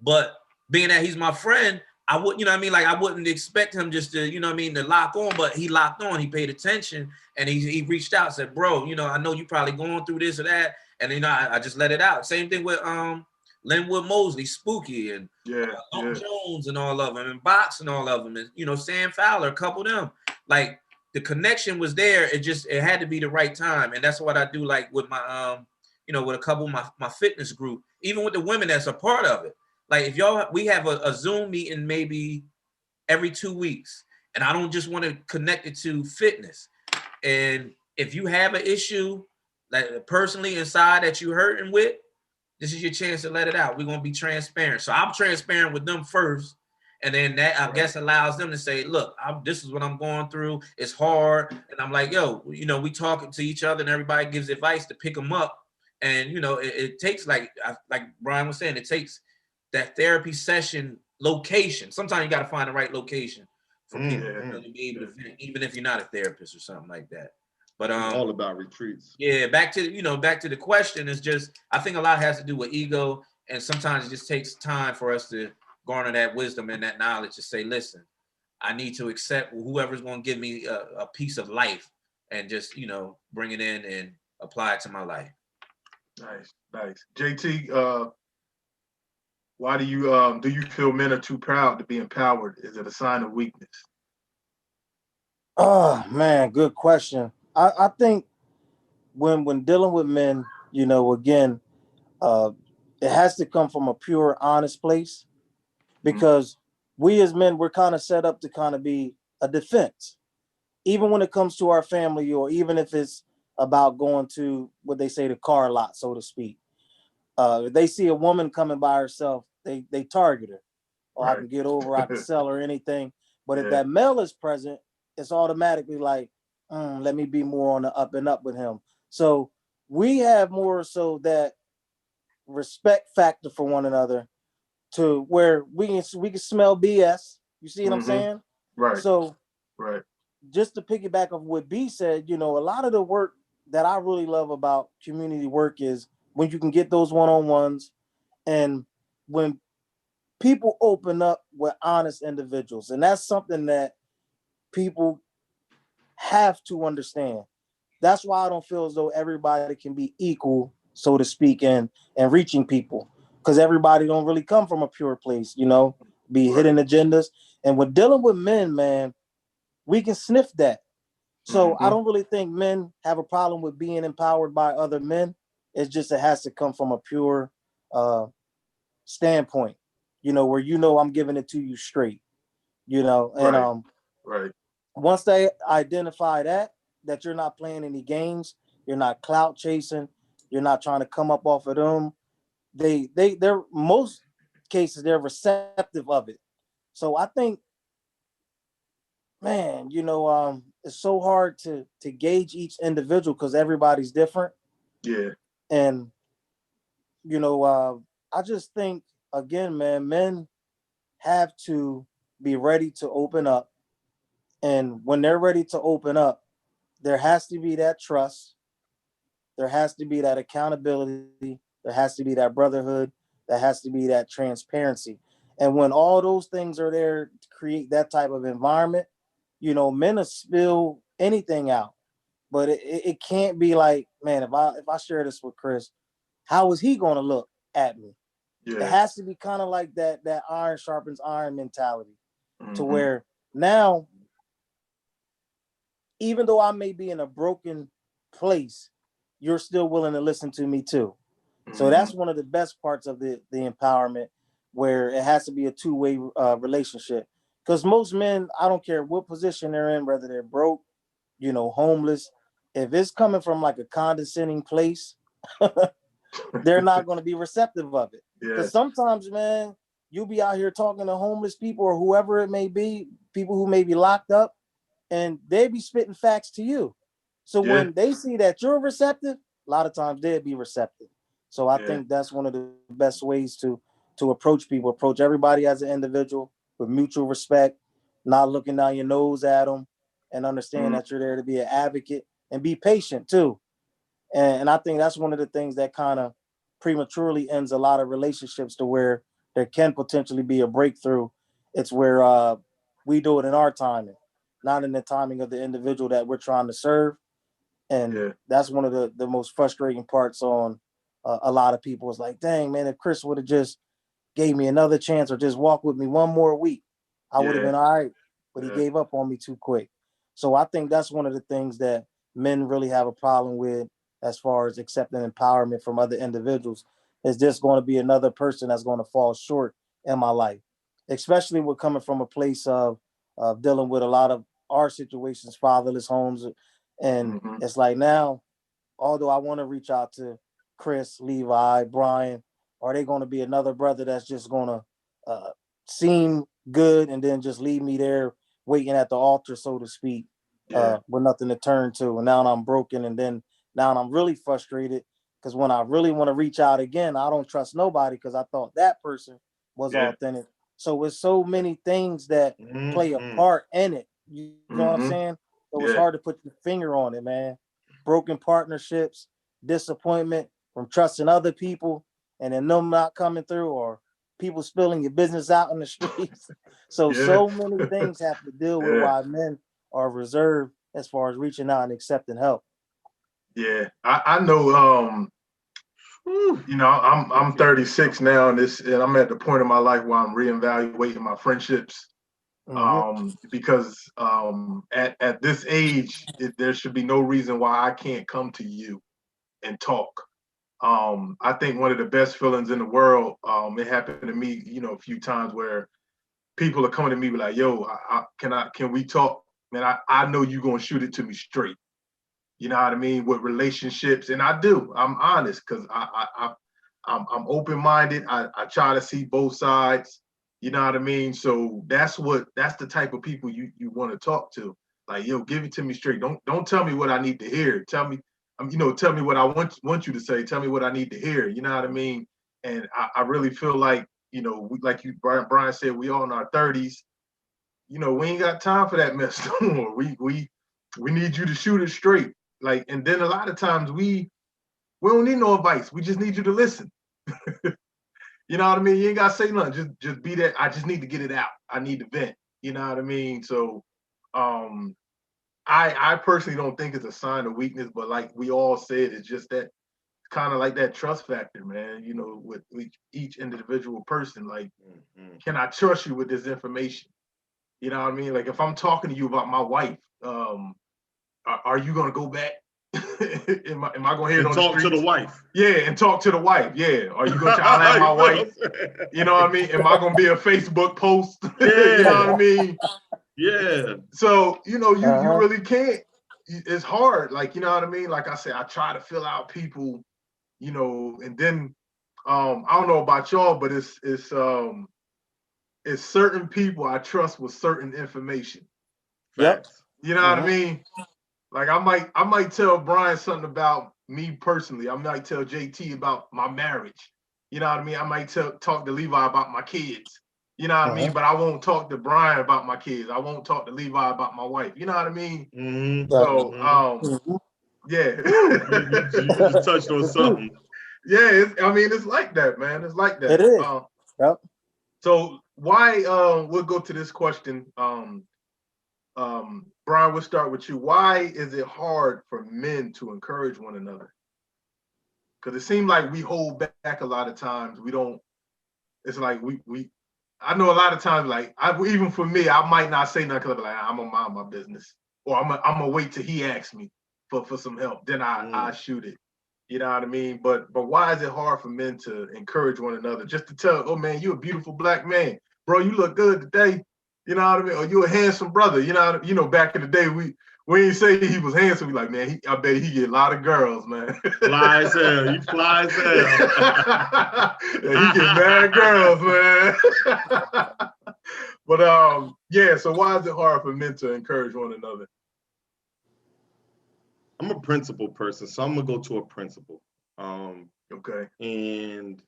But being that he's my friend, I would, you know what I mean? Like I wouldn't expect him just to, you know what I mean, to lock on, but he locked on, he paid attention, and he reached out, said, bro, you know, I know you probably going through this or that. And you know, I just let it out. Same thing with Linwood Mosley, Spooky, and Unc Jones, and all of them, and Box, and all of them, and you know, Sam Fowler, a couple of them. Like the connection was there. It had to be the right time, and that's what I do. Like with my you know, with a couple of my fitness group, even with the women that's a part of it. Like if we have a Zoom meeting maybe every 2 weeks, and I don't just want to connect it to fitness. And if you have an issue like personally inside that you're hurting with, this is your chance to let it out. We're going to be transparent. So I'm transparent with them first. And then that, I guess, allows them to say, look, this is what I'm going through. It's hard. And I'm like, yo, you know, we talking to each other and everybody gives advice to pick them up. And, you know, it takes like Bryan was saying, it takes that therapy session location. Sometimes you got to find the right location for people to be able to vent, even if you're not a therapist or something like that. But all about retreats. Yeah, back to the question is just, I think a lot has to do with ego, and sometimes it just takes time for us to garner that wisdom and that knowledge to say, listen, I need to accept whoever's going to give me a piece of life and just, you know, bring it in and apply it to my life. Nice. JT, why do you feel men are too proud to be empowered? Is it a sign of weakness? Oh man, good question. I think when dealing with men, you know, again, it has to come from a pure, honest place, because we as men, we're kind of set up to kind of be a defense, even when it comes to our family, or even if it's about going to what they say the car lot, so to speak. If they see a woman coming by herself, they target her. Or I can get over, I can sell her anything. But if that male is present, it's automatically like, let me be more on the up and up with him. So we have more so that respect factor for one another, to where we can smell BS. You see what I'm saying? Right. So just to piggyback off what B said, you know, a lot of the work that I really love about community work is when you can get those one-on-ones, and when people open up with honest individuals. And that's something that people have to understand. That's why I don't feel as though everybody can be equal, so to speak, and reaching people, because everybody don't really come from a pure place, you know, be hidden agendas. And when dealing with men, man, we can sniff that. So I don't really think men have a problem with being empowered by other men. It's just, it has to come from a pure standpoint, you know, where, you know, I'm giving it to you straight, you know. And once they identify that you're not playing any games, you're not clout chasing, you're not trying to come up off of them, they're most cases they're receptive of it. So I think, man, you know, it's so hard to gauge each individual because everybody's different. And you know, I just think, again, man, men have to be ready to open up. And when they're ready to open up, there has to be that trust. There has to be that accountability. There has to be that brotherhood. There has to be that transparency. And when all those things are there to create that type of environment, you know, men will spill anything out. But it can't be like, man, if I share this with Chris, how is he going to look at me? It has to be kind of like that iron sharpens iron mentality, to where now, even though I may be in a broken place, you're still willing to listen to me too. So that's one of the best parts of the empowerment, where it has to be a two-way relationship. Because most men, I don't care what position they're in, whether they're broke, you know, homeless, if it's coming from like a condescending place, they're not going to be receptive of it. Because sometimes, man, you'll be out here talking to homeless people or whoever it may be, people who may be locked up, and they be spitting facts to you. So when they see that you're receptive, a lot of times they'll be receptive. So I think that's one of the best ways to approach people, approach everybody as an individual with mutual respect, not looking down your nose at them, and understand that you're there to be an advocate and be patient too. And I think that's one of the things that kind of prematurely ends a lot of relationships, to where there can potentially be a breakthrough. It's where we do it in our timing, not in the timing of the individual that we're trying to serve. And that's one of the most frustrating parts on a lot of people. It's like, dang, man, if Chris would have just gave me another chance or just walked with me one more week, I would have been all right. But he gave up on me too quick. So I think that's one of the things that men really have a problem with as far as accepting empowerment from other individuals. Is just going to be another person that's going to fall short in my life, especially with coming from a place of dealing with a lot of our situations, fatherless homes. And it's like now, although I want to reach out to Chris, Levi, Bryan, are they going to be another brother that's just going to seem good and then just leave me there waiting at the altar, so to speak, with nothing to turn to? And now I'm broken, and then now I'm really frustrated because when I really want to reach out again, I don't trust nobody because I thought that person was authentic. So it's so many things that play a part in it. You know what I'm saying? So it's hard to put your finger on it, man. Broken partnerships, disappointment from trusting other people, and then them not coming through, or people spilling your business out in the streets. So many things have to deal with why men are reserved as far as reaching out and accepting help. Yeah, I know. You know, I'm 36 now, and I'm at the point in my life where I'm reevaluating my friendships. Because at this age, there should be no reason why I can't come to you and talk. I think one of the best feelings in the world, it happened to me, you know, a few times where people are coming to me like, yo, can we talk? Man, I know you're gonna shoot it to me straight. You know what I mean? With relationships, and I do. I'm honest because I'm open-minded. I try to see both sides. You know what I mean? So that's the type of people you want to talk to. Like, yo, give it to me straight. Don't tell me what I need to hear. Tell me, tell me what I want you to say. Tell me what I need to hear. You know what I mean? And I really feel like, like Bryan said, we all in our 30s. You know, we ain't got time for that mess no more. We need you to shoot it straight. Like, and then a lot of times we don't need no advice. We just need you to listen. You know what I mean? You ain't gotta say nothing. Just be that. I just need to get it out. I need to vent. You know what I mean? So I personally don't think it's a sign of weakness, but like we all said, it's just that kind of like that trust factor, man, you know, with each individual person. Like, can I trust you with this information? You know what I mean? Like if I'm talking to you about my wife, are you gonna go back? am I gonna hear it on the streets? Talk to the wife. Yeah, and talk to the wife. Yeah. Are you gonna try to have my wife? You know what I mean? Am I gonna be a Facebook post? Yeah. You know what I mean? Yeah. So, you really can't. It's hard. Like, you know what I mean? Like I said, I try to fill out people, and then I don't know about y'all, but it's certain people I trust with certain information. Yep. You know what I mean? Like I might tell Bryan something about me personally. I might tell JT about my marriage. You know what I mean? I might talk to Levi about my kids. You know what I mean? But I won't talk to Bryan about my kids. I won't talk to Levi about my wife. You know what I mean? So yeah. You just touched on something. Yeah, it's like that, man. It's like that. It is. Yep. So why we'll go to this question. Bryan, we'll start with you. Why is it hard for men to encourage one another? Because it seems like we hold back a lot of times. We don't. It's like I know a lot of times, like even for me, I might not say nothing because I'm like, I'm gonna mind my business, or I'm gonna wait till he asks me for some help. Then I shoot it. You know what I mean? But why is it hard for men to encourage one another? Just to tell, oh man, you're a beautiful black man, bro. You look good today. You know what I mean? Or you a handsome brother. You know, back in the day, we ain't say he was handsome. We like, man, I bet he get a lot of girls, man. Fly as hell. You fly as hell. Yeah, he get mad girls, man. But yeah. So why is it hard for men to encourage one another? I'm a principle person, so I'm gonna go to a principle. Okay. And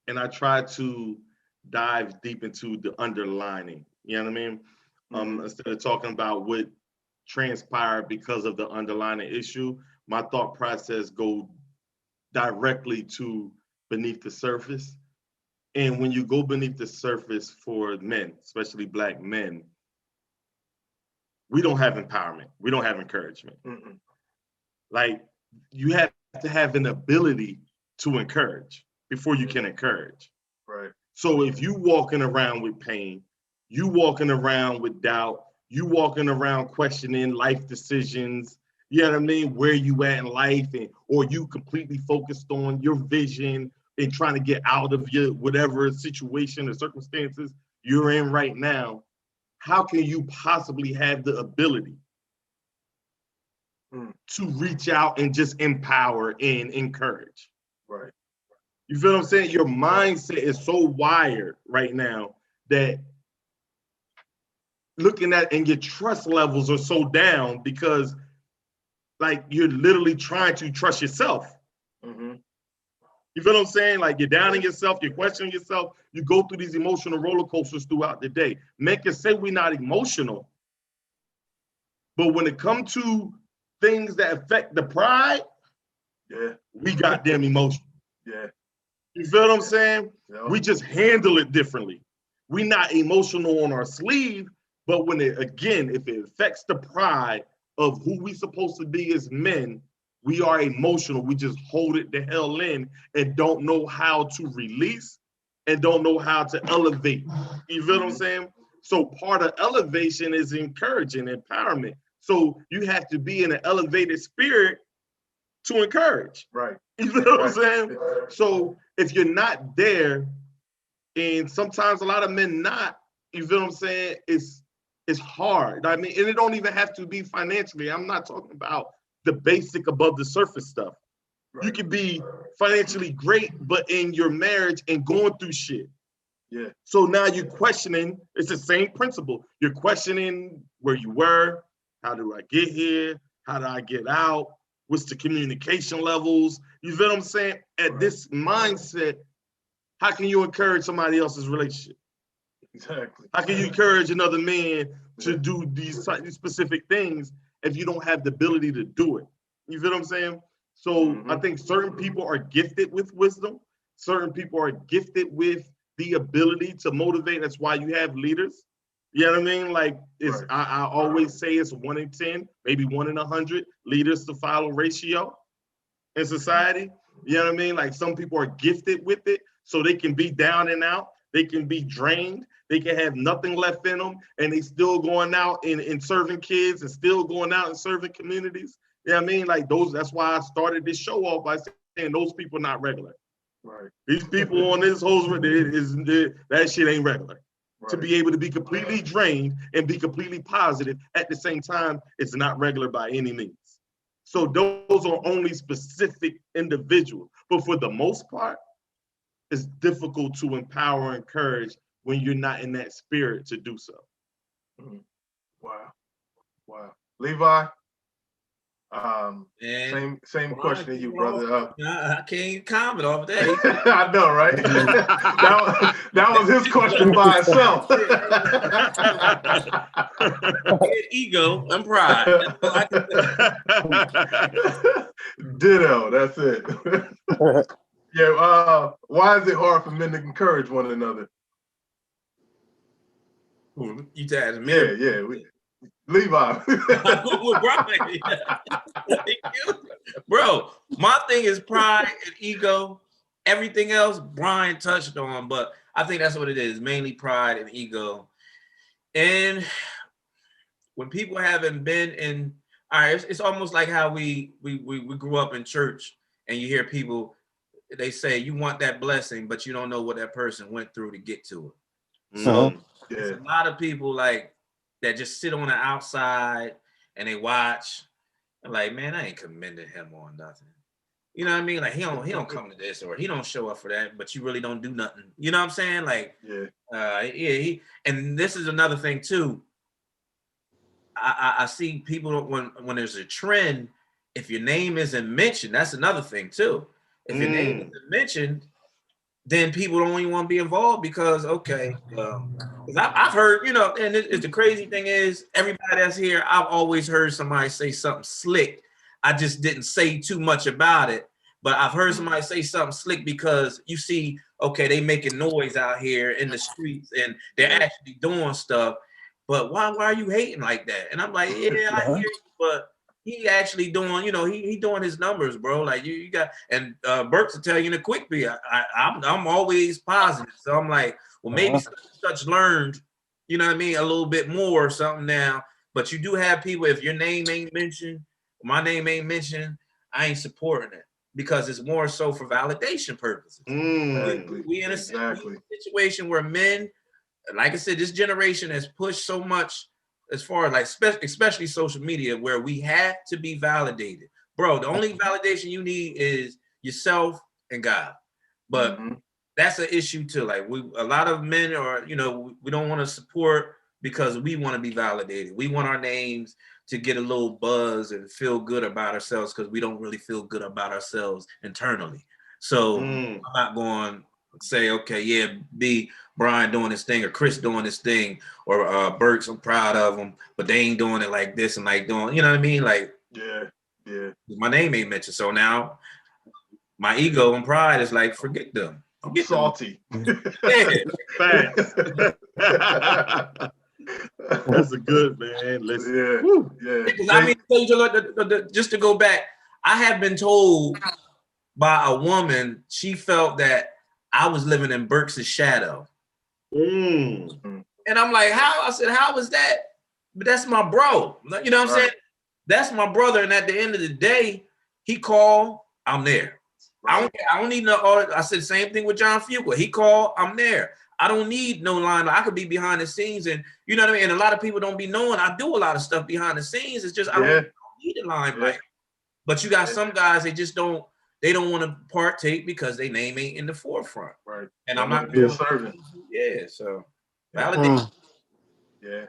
I try to dive deep into the underlining. You know what I mean? Instead of talking about what transpired because of the underlying issue, my thought process go directly to beneath the surface And when you go beneath the surface for men, especially Black men, we don't have empowerment. We don't have encouragement. Mm-mm. Like, you have to have an ability to encourage before you can encourage. Right. So if you walking around with pain, you walking around with doubt, you walking around questioning life decisions, you know what I mean, where you at in life, and or you completely focused on your vision and trying to get out of your whatever situation or circumstances you're in right now, how can you possibly have the ability to reach out and just empower and encourage? Right. You feel what I'm saying? Your mindset is so wired right now that looking at, and your trust levels are so down because like you're literally trying to trust yourself. Mm-hmm. You feel what I'm saying? Like you're doubting yourself, you're questioning yourself, you go through these emotional roller coasters throughout the day. Men can say we're not emotional, but when it comes to things that affect the pride, we got them emotional. Yeah. You feel what I'm saying? Yeah. We just handle it differently. We're not emotional on our sleeve, but when it, again, if it affects the pride of who we supposed to be as men, we are emotional. We just hold it the hell in and don't know how to release and don't know how to elevate. You feel what I'm saying? So part of elevation is encouraging, empowerment. So you have to be in an elevated spirit to encourage. Right. You feel what I'm saying? So if you're not there, and sometimes a lot of men not, you feel what I'm saying? It's hard. I mean, and it don't even have to be financially. I'm not talking about the basic above the surface stuff. Right. You could be financially great, but in your marriage and going through shit. Yeah. So now you're questioning, it's the same principle. You're questioning where you were, how do I get here? How do I get out? What's the communication levels? You feel what I'm saying? At this mindset, how can you encourage somebody else's relationship? Exactly. How can you encourage another man to do these specific things if you don't have the ability to do it? You feel what I'm saying? So I think certain people are gifted with wisdom. Certain people are gifted with the ability to motivate. That's why you have leaders. You know what I mean? Like it's, right. I always say it's 1 in 10, maybe 1 in 100 leaders to follow ratio in society. You know what I mean? Like some people are gifted with it, so they can be down and out. They can be drained. They can have nothing left in them, and they still going out and serving kids and still going out and serving communities. You know what I mean? Like those. That's why I started this show off by saying those people not regular. Right. These people on this whole that shit ain't regular. Right. To be able to be completely drained and be completely positive at the same time, it's not regular by any means. So those are only specific individuals. But for the most part, it's difficult to empower and encourage when you're not in that spirit to do so. Mm-hmm. Wow. Levi, same question to you, brother. I can't even comment off that. I know, right? that was his question by itself. Ego and pride. Ditto. That's it. Yeah. Why is it hard for men to encourage one another? You asked me. Yeah. Levi. Bro, my thing is pride and ego. Everything else Bryan touched on, but I think that's what it is, mainly pride and ego. And when people haven't been in, all right, it's almost like how we grew up in church, and you hear people, they say you want that blessing, but you don't know what that person went through to get to it. So there's a lot of people like that just sit on the outside and they watch and like, man, I ain't commending him on nothing. You know what I mean? Like he don't come to this or he don't show up for that, but you really don't do nothing. You know what I'm saying? Like, and this is another thing too. I see people when there's a trend, if your name isn't mentioned, that's another thing too. If your name isn't mentioned, then people don't even want to be involved because, okay, because I've heard, and the crazy thing is, everybody that's here, I've always heard somebody say something slick. I just didn't say too much about it. But I've heard somebody say something slick because you see, okay, they making noise out here in the streets and they're actually doing stuff. But why are you hating like that? And I'm like, yeah, I hear you, but he actually doing, you know, he doing his numbers, bro. Like you got, and Burks will tell you in a quick beat. I'm always positive, so I'm like, well, maybe such learned, you know what I mean, a little bit more or something now. But you do have people. If your name ain't mentioned, my name ain't mentioned, I ain't supporting it because it's more so for validation purposes. We in a situation where men, like I said, this generation has pushed so much as far as like especially social media, where we have to be validated. Bro, the only validation you need is yourself and God. But that's an issue too. Like a lot of men are, you know, we don't want to support because we want to be validated. We want our names to get a little buzz and feel good about ourselves because we don't really feel good about ourselves internally. So I'm not going to say, okay, yeah, be Bryan doing this thing or Chris doing this thing or Burks, I'm proud of them, but they ain't doing it like this and like doing, you know what I mean? Like, my name ain't mentioned. So now my ego and pride is like, forget them. I'm salty. Facts. That's a good, man. Listen. I mean, just to go back, I have been told by a woman, she felt that I was living in Burks' shadow. And I'm like, how? I said, how was that? But that's my bro. You know what I'm saying? That's my brother. And at the end of the day, he called, I'm there. I don't need no. I said the same thing with John Fugel. He called, I'm there. I don't need no line. I could be behind the scenes, and you know what I mean. And a lot of people don't be knowing I do a lot of stuff behind the scenes. It's just I don't need a limelight. But you got some guys they just don't. They don't want to partake because their name ain't in the forefront. Right. And I'm not be a servant. Yeah. So validation. Yeah.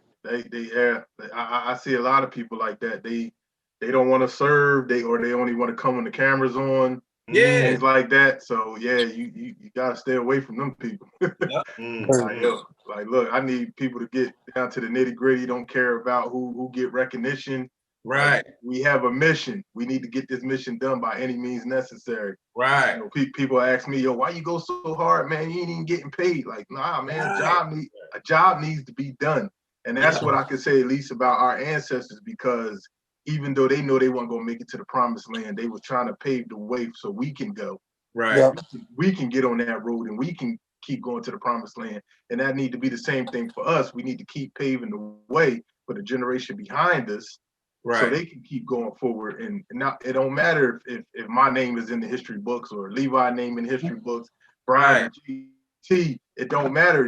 I see a lot of people like that. They don't want to serve. They only want to come when the camera's on. Things like that. So you gotta stay away from them people. Like, look, I need people to get down to the nitty gritty. Don't care about who get recognition. Right. Like, we have a mission. We need to get this mission done by any means necessary. Right. You know, people ask me, yo, why you go so hard, man? You ain't even getting paid. Like, nah, man, a job needs to be done. And that's what I could say at least about our ancestors, because even though they know they weren't gonna make it to the promised land, they were trying to pave the way so we can go. Right. We can get on that road and we can keep going to the promised land. And that need to be the same thing for us. We need to keep paving the way for the generation behind us, so they can keep going forward. And not, it don't matter if my name is in the history books or Levi name in the history books, Bryan, GT, it don't matter.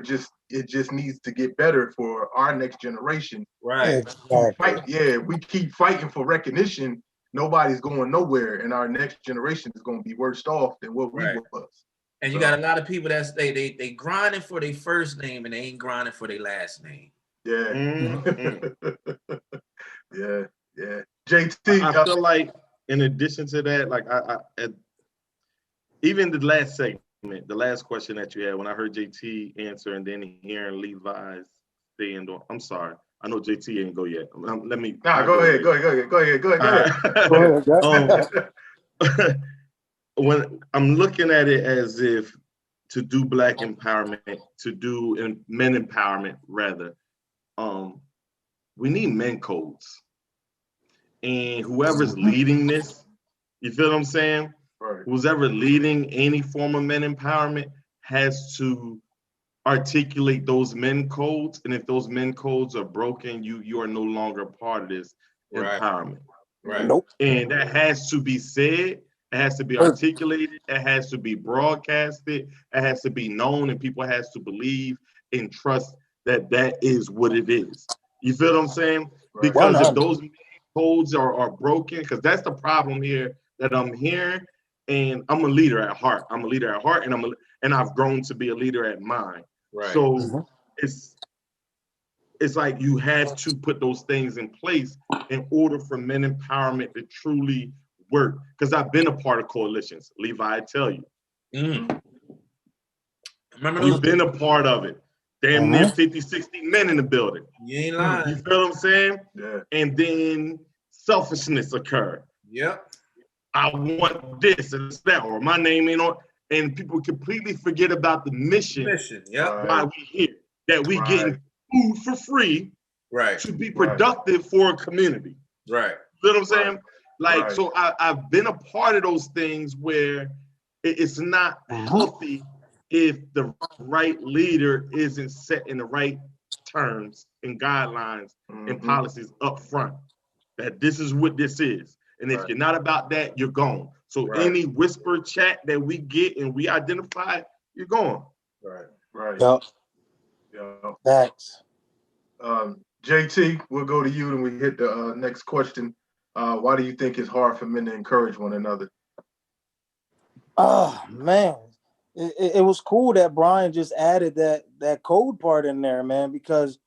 It just needs to get better for our next generation. Right. We keep fighting for recognition. Nobody's going nowhere, and our next generation is going to be worse off than what we was. And you got a lot of people that's they grinding for their first name and they ain't grinding for their last name. JT, I feel like in addition to that, like I even the last segment, the last question that you had, when I heard JT answer and then hearing Levi's stand on, I'm sorry, I know JT ain't go yet. Let me. Go ahead. When I'm looking at it as if to do Black empowerment, to do men empowerment rather, we need men codes. And whoever's leading this, you feel what I'm saying? Right. Who's ever leading any form of men empowerment has to articulate those men codes. And if those men codes are broken, you are no longer part of this empowerment. Right. Nope. And that has to be said. It has to be articulated. It has to be broadcasted. It has to be known, and people has to believe and trust that that is what it is. You feel what I'm saying? Right. Because if those codes are broken, because that's the problem here that I'm hearing. And I'm a leader at heart. And I've grown to be a leader at mind. Right. So it's like you have to put those things in place in order for men empowerment to truly work. Because I've been a part of coalitions, Levi, I tell you. Remember We've been a part of it. Damn near 50, 60 men in the building. You ain't lying. You feel what I'm saying? Yeah. And then selfishness occurred. Yep. I want this and that, or my name ain't on, and people completely forget about the mission Yep. why we here, that we getting food for free Right. to be productive for a community. Right. You know what I'm saying? Like, so I've been a part of those things where it's not healthy if the right leader isn't set in the right terms and guidelines and policies up front, that this is what this is. And if you're not about that, you're gone. So any whisper chat that we get and we identify, you're gone. Right. Yep. Thanks. JT, we'll go to you and we hit the next question. Why do you think it's hard for men to encourage one another? Oh man, it was cool that Bryan just added that code part in there, man, because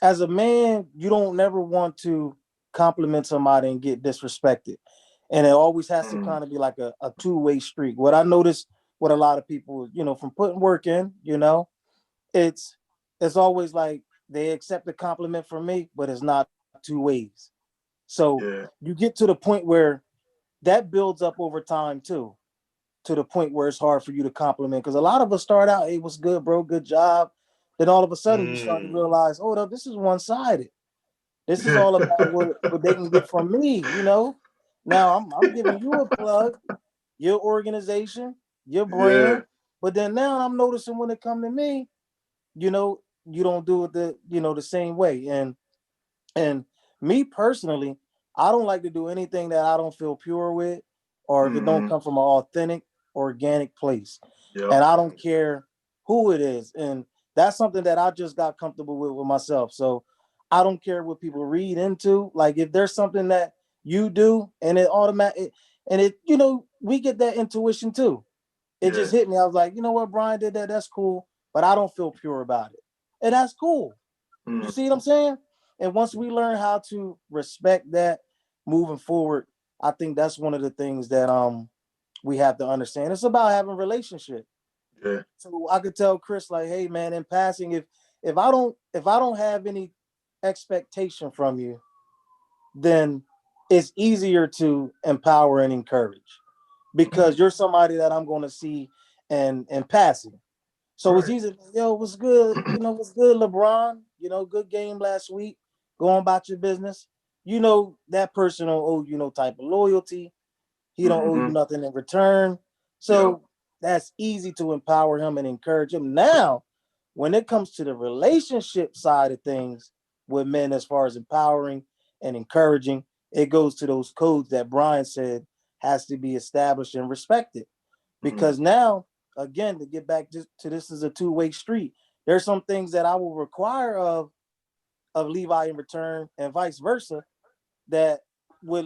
as a man, you don't never want to compliment somebody and get disrespected. And it always has to kind of be like a two-way street. What I noticed with a lot of people, from putting work in, it's always like they accept a compliment from me, but it's not two ways. So you get to the point where that builds up over time too, to the point where it's hard for you to compliment. Because a lot of us start out, hey, what's good, bro? Good job. Then all of a sudden you start to realize, hold up, this is one-sided. This is all about what they can get from me, Now I'm giving you a plug, your organization, your brand, but then now I'm noticing when it comes to me, you don't do it the same way. And me personally, I don't like to do anything that I don't feel pure with, or if it don't come from an authentic, organic place. And I don't care who it is. And that's something that I just got comfortable with myself. So I don't care what people read into. Like if there's something that you do and it automatic and it, we get that intuition too. It just hit me. I was like, you know what, Bryan did that. That's cool, but I don't feel pure about it. And that's cool. You see what I'm saying? And once we learn how to respect that moving forward, I think that's one of the things that we have to understand. It's about having a relationship. Yeah. So I could tell Chris, like, hey man, in passing, if I don't have any expectation from you, then it's easier to empower and encourage because you're somebody that I'm going to see and passing. So it's easy. Yo, what's good? What's good, LeBron? Good game last week. Go on about your business. That person don't owe you no type of loyalty. He don't owe you nothing in return. So that's easy to empower him and encourage him. Now, when it comes to the relationship side of things with men, as far as empowering and encouraging, it goes to those codes that Bryan said has to be established and respected. Because now, again, to get back to this is a two-way street. There's some things that I will require of Levi in return, and vice versa. That with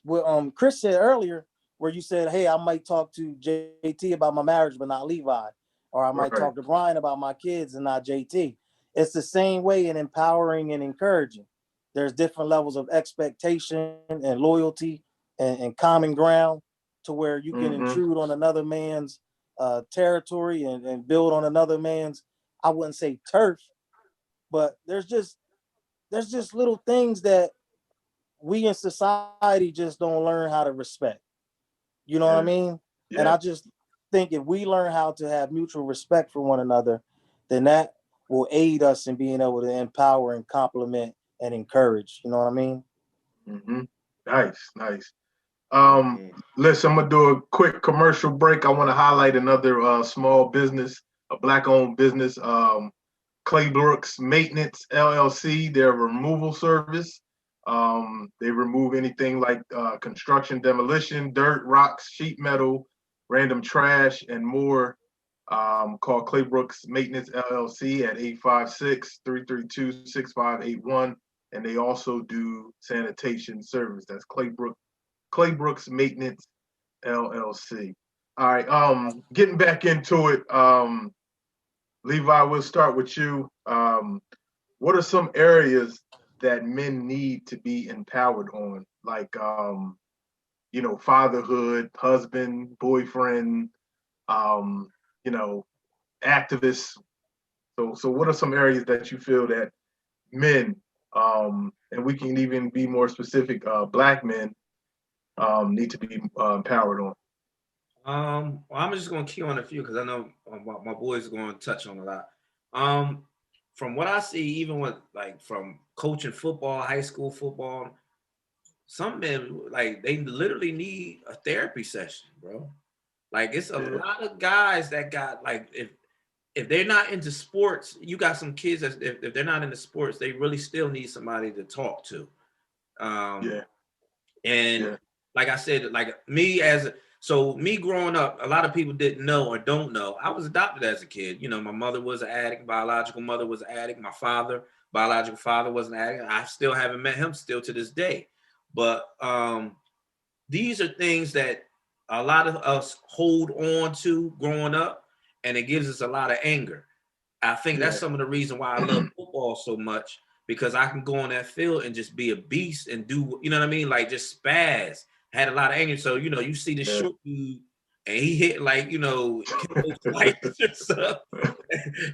what Chris said earlier, where you said, hey, I might talk to JT about my marriage, but not Levi, or I might talk to Bryan about my kids and not JT. It's the same way in empowering and encouraging. There's different levels of expectation and loyalty and common ground to where you can intrude on another man's territory and build on another man's, I wouldn't say turf, but there's just little things that we in society just don't learn how to respect. You know what I mean? Yeah. And I just think if we learn how to have mutual respect for one another, then that will aid us in being able to empower and compliment and encourage. You know what I mean? Nice. Listen, I'm gonna do a quick commercial break. I want to highlight another small business, a Black-owned business, Clay Brooks Maintenance LLC. They're a removal service. They remove anything like construction, demolition, dirt, rocks, sheet metal, random trash, and more. Call Clay Brooks Maintenance LLC at 856-332-6581. And they also do sanitation service. That's Clay Brooks Maintenance LLC. All right, getting back into it. Levi, we'll start with you. What are some areas that men need to be empowered on? Like, fatherhood, husband, boyfriend, activists. So what are some areas that you feel that men, and we can even be more specific, Black men, need to be empowered on? Well, I'm just gonna key on a few because I know my boys are going to touch on a lot. Um, from what I see, even with like from coaching football, high school football, some men like they literally need a therapy session, bro. Like it's a Yeah. lot of guys that got like if they're not into sports, you got some kids that if they're not into sports, they really still need somebody to talk to. Um, Yeah. and Yeah. like I said, like me growing up, a lot of people didn't know or don't know. I was adopted as a kid. You know, my mother was an addict, biological mother was an addict, my biological father was an addict. I still haven't met him still to this day. But these are things that a lot of us hold on to growing up, and it gives us a lot of anger. I think that's Yeah. some of the reason why I love football so much, because I can go on that field and just be a beast and do, you know what I mean? Like just spaz. Had a lot of anger. So, you know, you see the Yeah. short dude and he hit like, you know, spikes or stuff.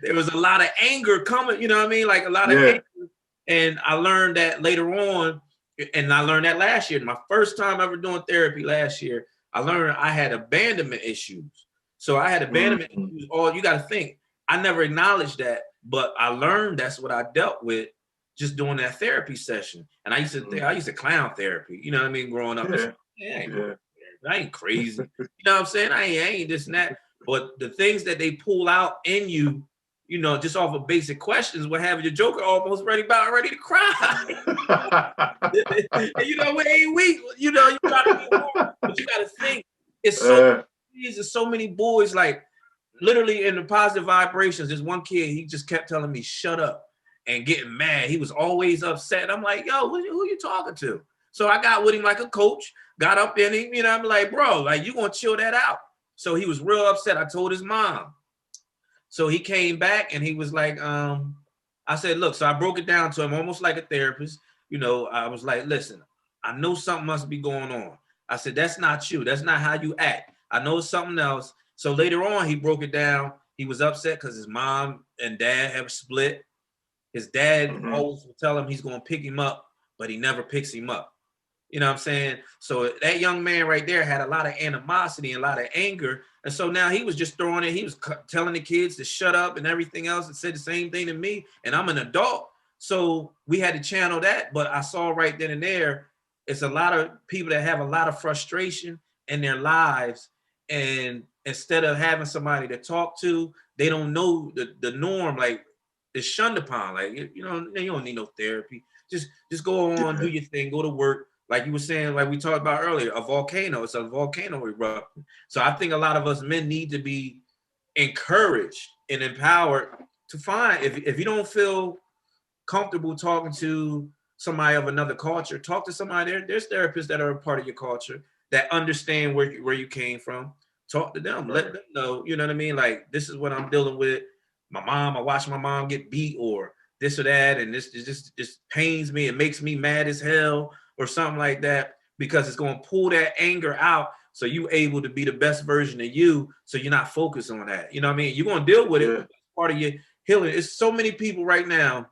There was a lot of anger coming, you know what I mean? Like a lot of Yeah. anger. And I learned that later on, and I learned that last year. My first time ever doing therapy last year, I learned I had abandonment issues. So I had abandonment issues. All you got to think, I never acknowledged that, but I learned that's what I dealt with just doing that therapy session. And I used to think I used to clown therapy, you know what I mean, growing up. Yeah. Yeah, I ain't crazy. You know what I'm saying? I ain't this and that. But the things that they pull out in you, you know, just off of basic questions, will have your joker almost ready to cry. You know, we ain't weak. You know, you gotta be hard, but you gotta think. It's so many boys like literally in the positive vibrations. There's one kid, he just kept telling me, shut up and getting mad. He was always upset. I'm like, yo, who are you talking to? So I got with him like a coach, got up in him, you know, I'm like, bro, like you gonna chill that out. So he was real upset. I told his mom. So he came back and he was like, I said, look, so I broke it down to him almost like a therapist. You know, I was like, listen, I know something must be going on. I said, that's not you. That's not how you act. I know it's something else. So later on, he broke it down. He was upset because his mom and dad have split. His dad always would tell him he's going to pick him up, but he never picks him up. You know what I'm saying? So that young man right there had a lot of animosity and a lot of anger. And so now he was just throwing it. He was telling the kids to shut up and everything else, and said the same thing to me. And I'm an adult. So we had to channel that. But I saw right then and there, it's a lot of people that have a lot of frustration in their lives. And instead of having somebody to talk to, they don't know the norm. Like it's shunned upon. Like, you know, you don't need no therapy. Just go on, do your thing, go to work. Like you were saying, like we talked about earlier, a volcano. It's a volcano erupting. So I think a lot of us men need to be encouraged and empowered to find, if you don't feel comfortable talking to somebody of another culture, talk to somebody. There's therapists that are a part of your culture that understand where you came from. Talk to them. Let them know, you know what I mean? Like, this is what I'm dealing with. I watched my mom get beat or this or that, and this just pains me. It makes me mad as hell or something like that, because it's going to pull that anger out so you able to be the best version of you, so you're not focused on that. You know what I mean? You're going to deal with it, but it's part of your healing. It's so many people right now,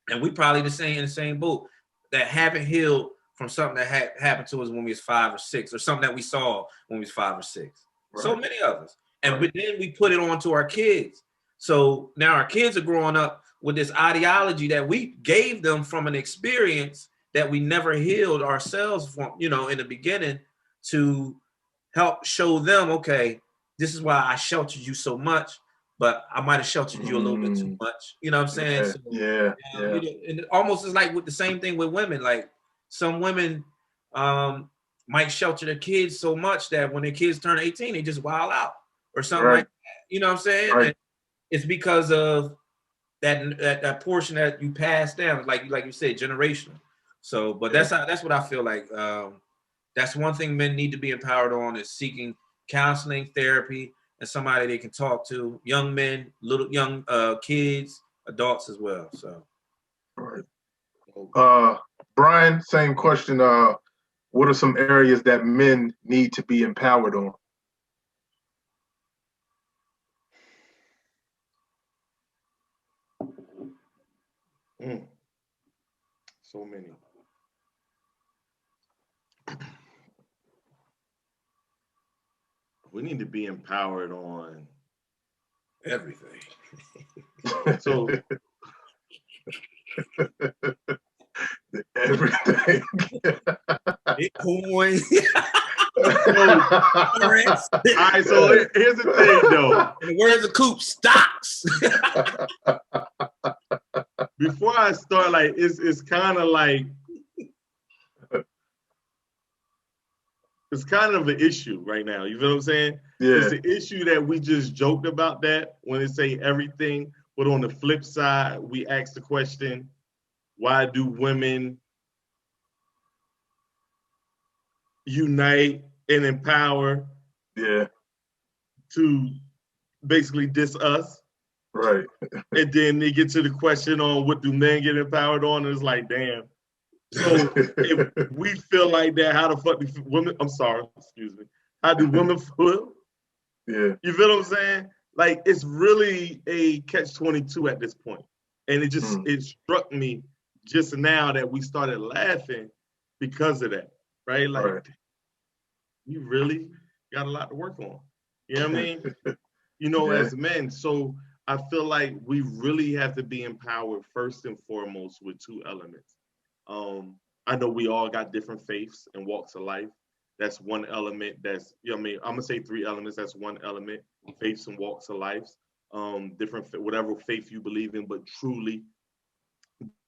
and we probably in the same boat, that haven't healed from something that happened to us when we was 5 or 6, or something that we saw when we was 5 or 6. So many of us. And but then we put it on to our kids. So now our kids are growing up with this ideology that we gave them from an experience that we never healed ourselves from, you know, in the beginning, to help show them, okay, this is why I sheltered you so much, but I might have sheltered you a little bit too much. You know what I'm saying? So, you know, and it almost is like with the same thing with women. Like some women might shelter their kids so much that when their kids turn 18, they just wild out or something like that. You know what I'm saying? And it's because of that portion that you pass down, like you said, generational. So, but that's what I feel like. That's one thing men need to be empowered on, is seeking counseling, therapy, and somebody they can talk to. Young men, young kids, adults as well. So, Bryan, same question. What are some areas that men need to be empowered on? So many. We need to be empowered on everything. So everything. Bitcoin. all right, so here's the thing though. In the words of Coop, stocks. Before I start, like it's kind of like it's kind of an issue right now. You feel what I'm saying? Yeah. It's an issue that we just joked about that when they say everything, but on the flip side, we ask the question, why do women unite and empower Yeah. to basically diss us? Right. And then they get to the question on what do men get empowered on, and it's like, damn. So if we feel like that, how the fuck do women, I'm sorry, excuse me, how do women feel? Yeah. You feel what I'm saying? Like, it's really a catch-22 at this point. And it just, it struck me just now that we started laughing because of that, right? Like, we really got a lot to work on. You know what I mean? You know, as men. So I feel like we really have to be empowered first and foremost with two elements. I know we all got different faiths and walks of life. That's one element. That's, you know what I mean? I'm gonna say three elements. That's one element. Faiths and walks of life. Different, whatever faith you believe in, but truly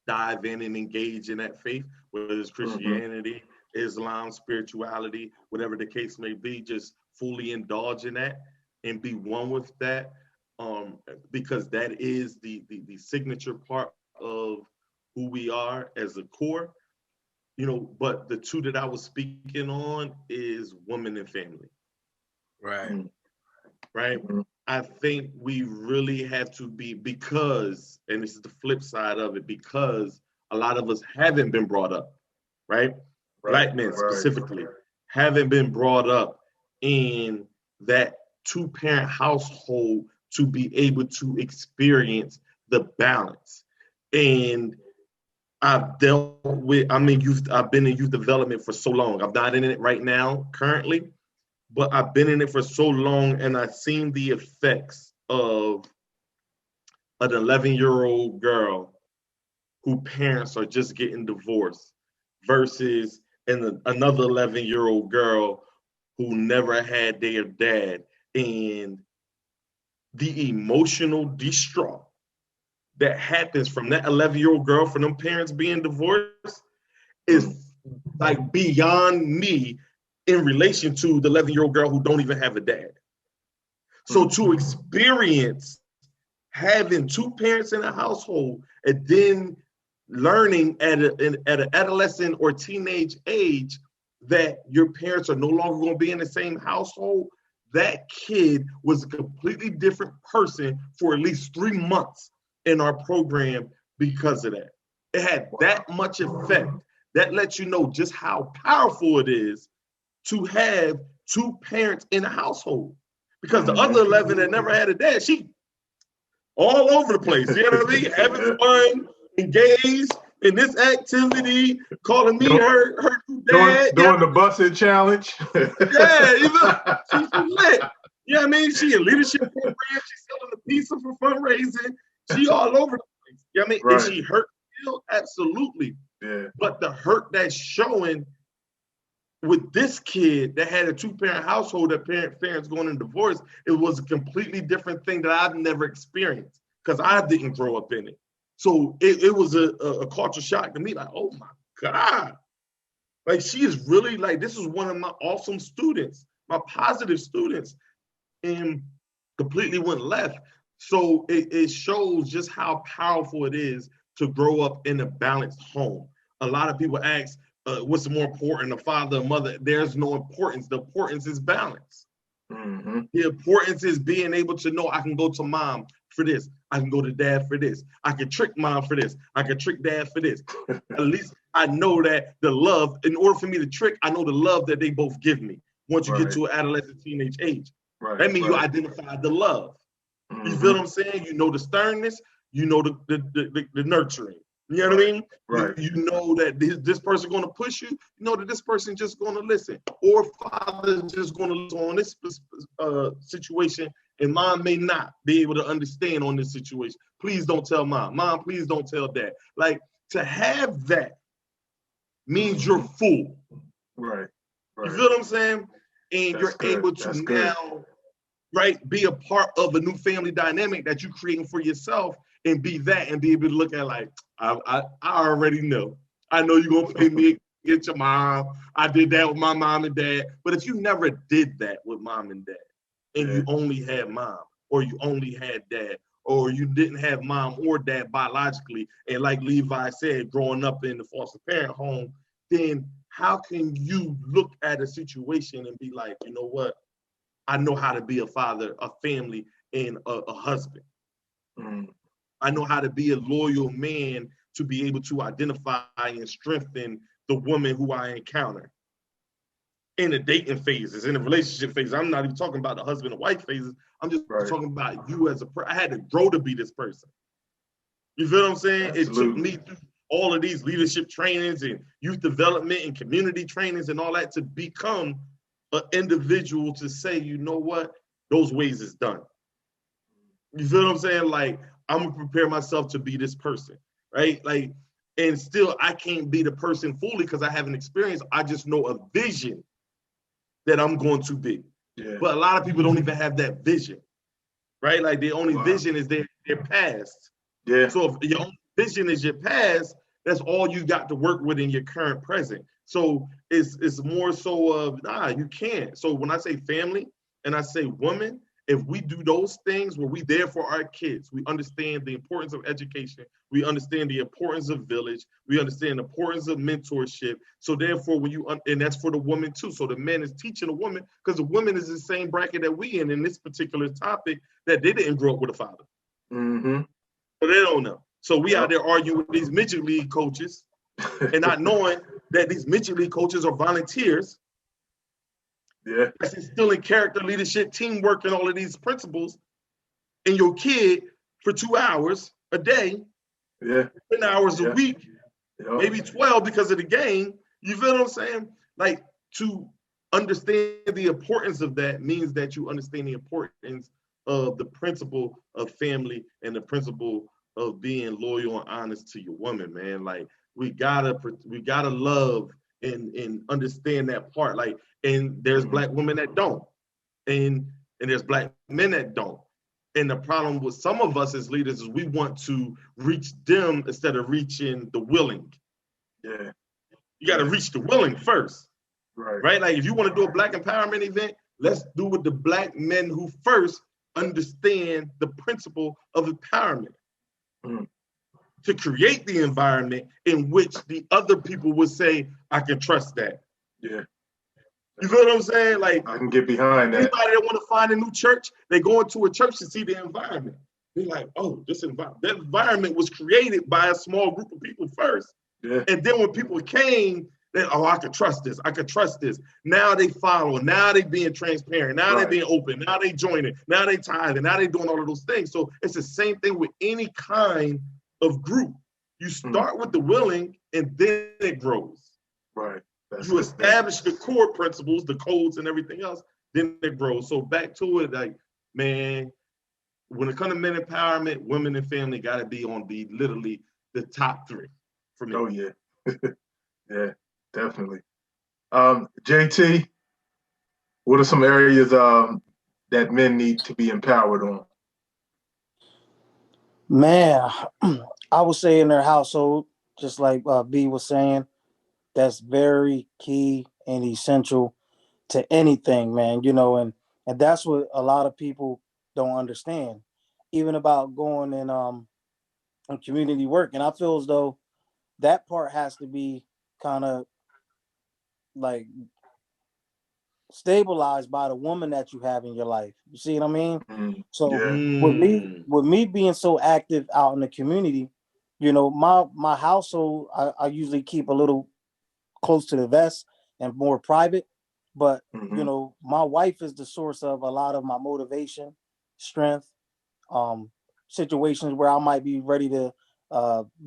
dive in and engage in that faith, whether it's Christianity, Islam, spirituality, whatever the case may be, just fully indulge in that and be one with that, because that is the signature part of who we are as a core, you know. But the two that I was speaking on is woman and family. Right. Right. I think we really have to be, because, and this is the flip side of it, because a lot of us haven't been brought up, right? Black men specifically haven't been brought up in that two-parent household to be able to experience the balance. And I've dealt with, I've been in youth development for so long. I'm not in it right now currently, but I've been in it for so long, and I've seen the effects of an 11-year-old girl whose parents are just getting divorced versus another 11-year-old girl who never had their dad. And the emotional distraught that happens from that 11-year-old girl, from them parents being divorced, is like beyond me in relation to the 11-year-old girl who don't even have a dad. So to experience having two parents in a household and then learning at an adolescent or teenage age that your parents are no longer going to be in the same household, that kid was a completely different person for at least 3 months in our program because of that. It had that much effect. That lets you know just how powerful it is to have two parents in a household. Because the other 11 that never had a dad, she all over the place. You know what I mean? Having fun, engaged in this activity, calling me her dad. Doing the busted challenge. Yeah, she's lit. You know what I mean? She in leadership program. She's selling the pizza for fundraising. She all over the place. You know what I mean? Right. Is she hurt still? Absolutely. Yeah. But the hurt that's showing with this kid that had a two-parent household, that parents going in divorce, it was a completely different thing that I've never experienced because I didn't grow up in it. So it was a culture shock to me, like, oh my God. Like, she is really, like, this is one of my awesome students, my positive students, and completely went left. So it shows just how powerful it is to grow up in a balanced home. A lot of people ask, what's more important, a father or mother? There's no importance. The importance is balance. The importance is being able to know I can go to mom for this. I can go to dad for this. I can trick mom for this. I can trick dad for this. At least I know that the love, in order for me to trick, I know the love that they both give me once you get to an adolescent teenage age. That means you identify the love. You feel what I'm saying? You know the sternness, you know the nurturing. You know what I mean? Right. You know that this person going to push you. You know that this person just going to listen. Or father is just going to listen on this situation, and mom may not be able to understand on this situation. Please don't tell mom. Mom, please don't tell dad. Like, to have that means you're full. Right. You feel what I'm saying? And That's you're good. able to That's good. now, right, be a part of a new family dynamic that you're creating for yourself, and be that, and be able to look at like, I already know. I know you're gonna pay me get your mom. I did that with my mom and dad. But if you never did that with mom and dad, and you only had mom, or you only had dad, or you didn't have mom or dad biologically, and like Levi said, growing up in the foster parent home, then how can you look at a situation and be like, you know what? I know how to be a father, a family, and a husband. Mm. I know how to be a loyal man to be able to identify and strengthen the woman who I encounter in the dating phases, in the relationship phases. I'm not even talking about the husband and wife phases. I'm just talking about you as a person. I had to grow to be this person. You feel what I'm saying? Absolutely. It took me through all of these leadership trainings and youth development and community trainings and all that to become an individual to say, you know what, those ways is done. You feel what I'm saying? Like, I'm gonna prepare myself to be this person, right? Like, and still I can't be the person fully because I haven't experienced. I just know a vision that I'm going to be. Yeah. But a lot of people don't even have that vision, right? Like, their only vision is their past. Yeah. So if your only vision is your past, that's all you got to work with in your current present. So it's more so of, you can't. So when I say family and I say woman, if we do those things where we there for our kids, we understand the importance of education, we understand the importance of village, we understand the importance of mentorship. So therefore, when you, and that's for the woman too. So the man is teaching the woman, because the woman is the same bracket that we in this particular topic, that they didn't grow up with a father. Mm-hmm. So they don't know. So we out there arguing with these midget league coaches and not knowing that these midget league coaches are volunteers. Yeah. That's instilling character, leadership, teamwork, and all of these principles in your kid for 2 hours a day, 10 hours a week, maybe 12 because of the game. You feel what I'm saying? Like, to understand the importance of that means that you understand the importance of the principle of family and the principle of being loyal and honest to your woman, man. Like, we gotta love and understand that part. Like, and there's black women that don't, and there's black men that don't. And the problem with some of us as leaders is we want to reach them instead of reaching the willing. Yeah. You got to reach the willing first. Right. Like, if you want to do a black empowerment event, let's do with the black men who first understand the principle of empowerment. To create the environment in which the other people would say, I can trust that. Yeah. You feel what I'm saying? Like, I can get behind that. Anybody that want to find a new church, they go into a church to see the environment. They're like, oh, that environment was created by a small group of people first. Yeah. And then when people came, I could trust this. I could trust this. Now they follow. Now they being transparent. Now they being open. Now they joining. Now they tithing. Now they doing all of those things. So it's the same thing with any kind of group. You start with the willing, and then it grows. Right. You establish the core principles, the codes, and everything else, then it grows. So back to it, like, man, when it comes to men empowerment, women and family got to be on literally the top 3 for me. Oh yeah. Yeah, definitely. JT, what are some areas that men need to be empowered on? Man, I would say in their household, just like B was saying, that's very key and essential to anything, man. You know, and that's what a lot of people don't understand, even about going in community work. And I feel as though that part has to be kind of like stabilized by the woman that you have in your life. You see what I mean? So with me being so active out in the community, you know, my household, I usually keep a little close to the vest and more private. But you know, my wife is the source of a lot of my motivation, strength, situations where I might be ready to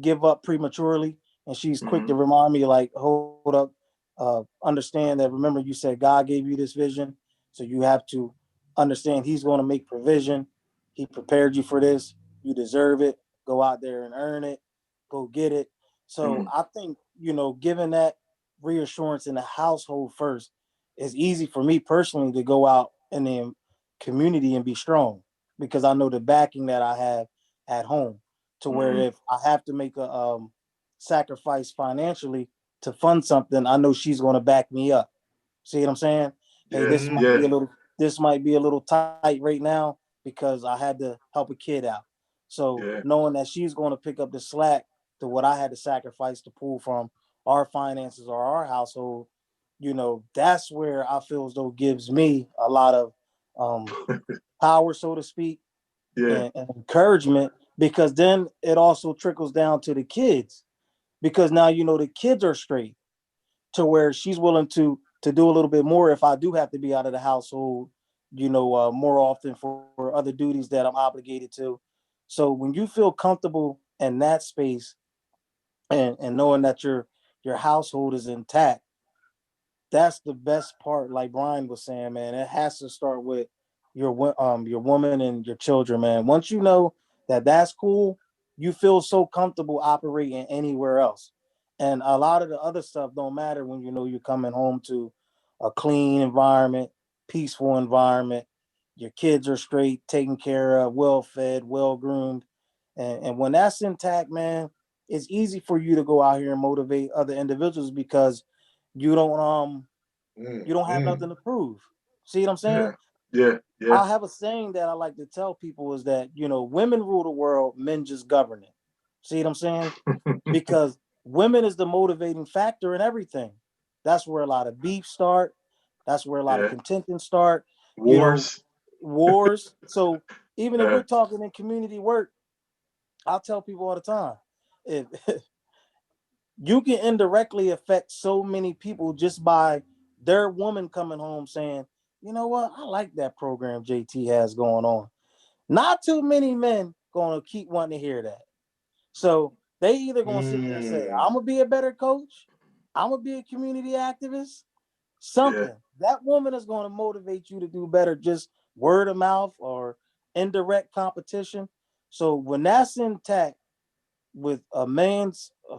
give up prematurely, and she's quick to Mhm. remind me, like, hold up, understand that. Remember, you said God gave you this vision, so you have to understand He's going to make provision. He prepared you for this. You deserve it. Go out there and earn it. Go get it. So Mhm. I think, given that reassurance in the household first, it's easy for me personally to go out in the community and be strong because I know the backing that I have at home. To where Mhm. if I have to make a sacrifice financially to fund something, I know she's going to back me up. See what I'm saying? Hey, Yeah. Yeah. this might be a little tight right now because I had to help a kid out. So Yeah. knowing that she's going to pick up the slack to what I had to sacrifice to pull from our finances or our household, that's where I feel as though gives me a lot of um, power, so to speak, Yeah. and encouragement, because then it also trickles down to the kids, because now the kids are straight to where she's willing to do a little bit more if I do have to be out of the household, more often for other duties that I'm obligated to. So when you feel comfortable in that space, and knowing that your household is intact, that's the best part. Like Bryan was saying, man, it has to start with your woman and your children, man. Once you know that that's cool, you feel so comfortable operating anywhere else. And a lot of the other stuff don't matter when you know you're coming home to a clean environment, peaceful environment. Your kids are straight, taken care of, well fed, well groomed. And when that's intact, man, it's easy for you to go out here and motivate other individuals because you don't you don't have Mm. nothing to prove. See what I'm saying? Yeah. Yeah. Yeah. I have a saying that I like to tell people is that, women rule the world, men just govern it. See what I'm saying? Because women is the motivating factor in everything. That's where a lot of beef start. That's where a lot of Yeah. contention start, you know, Wars. wars. So even if Yeah. we're talking in community work, I'll tell people all the time, if you can indirectly affect so many people just by their woman coming home saying, you know what, I like that program JT has going on. Not too many men gonna keep wanting to hear that. So they either gonna sit there and say, Mm. I'm gonna be a better coach, I'm gonna be a community activist, Yeah. something. That woman is gonna motivate you to do better, just word of mouth or indirect competition. So when that's intact, with a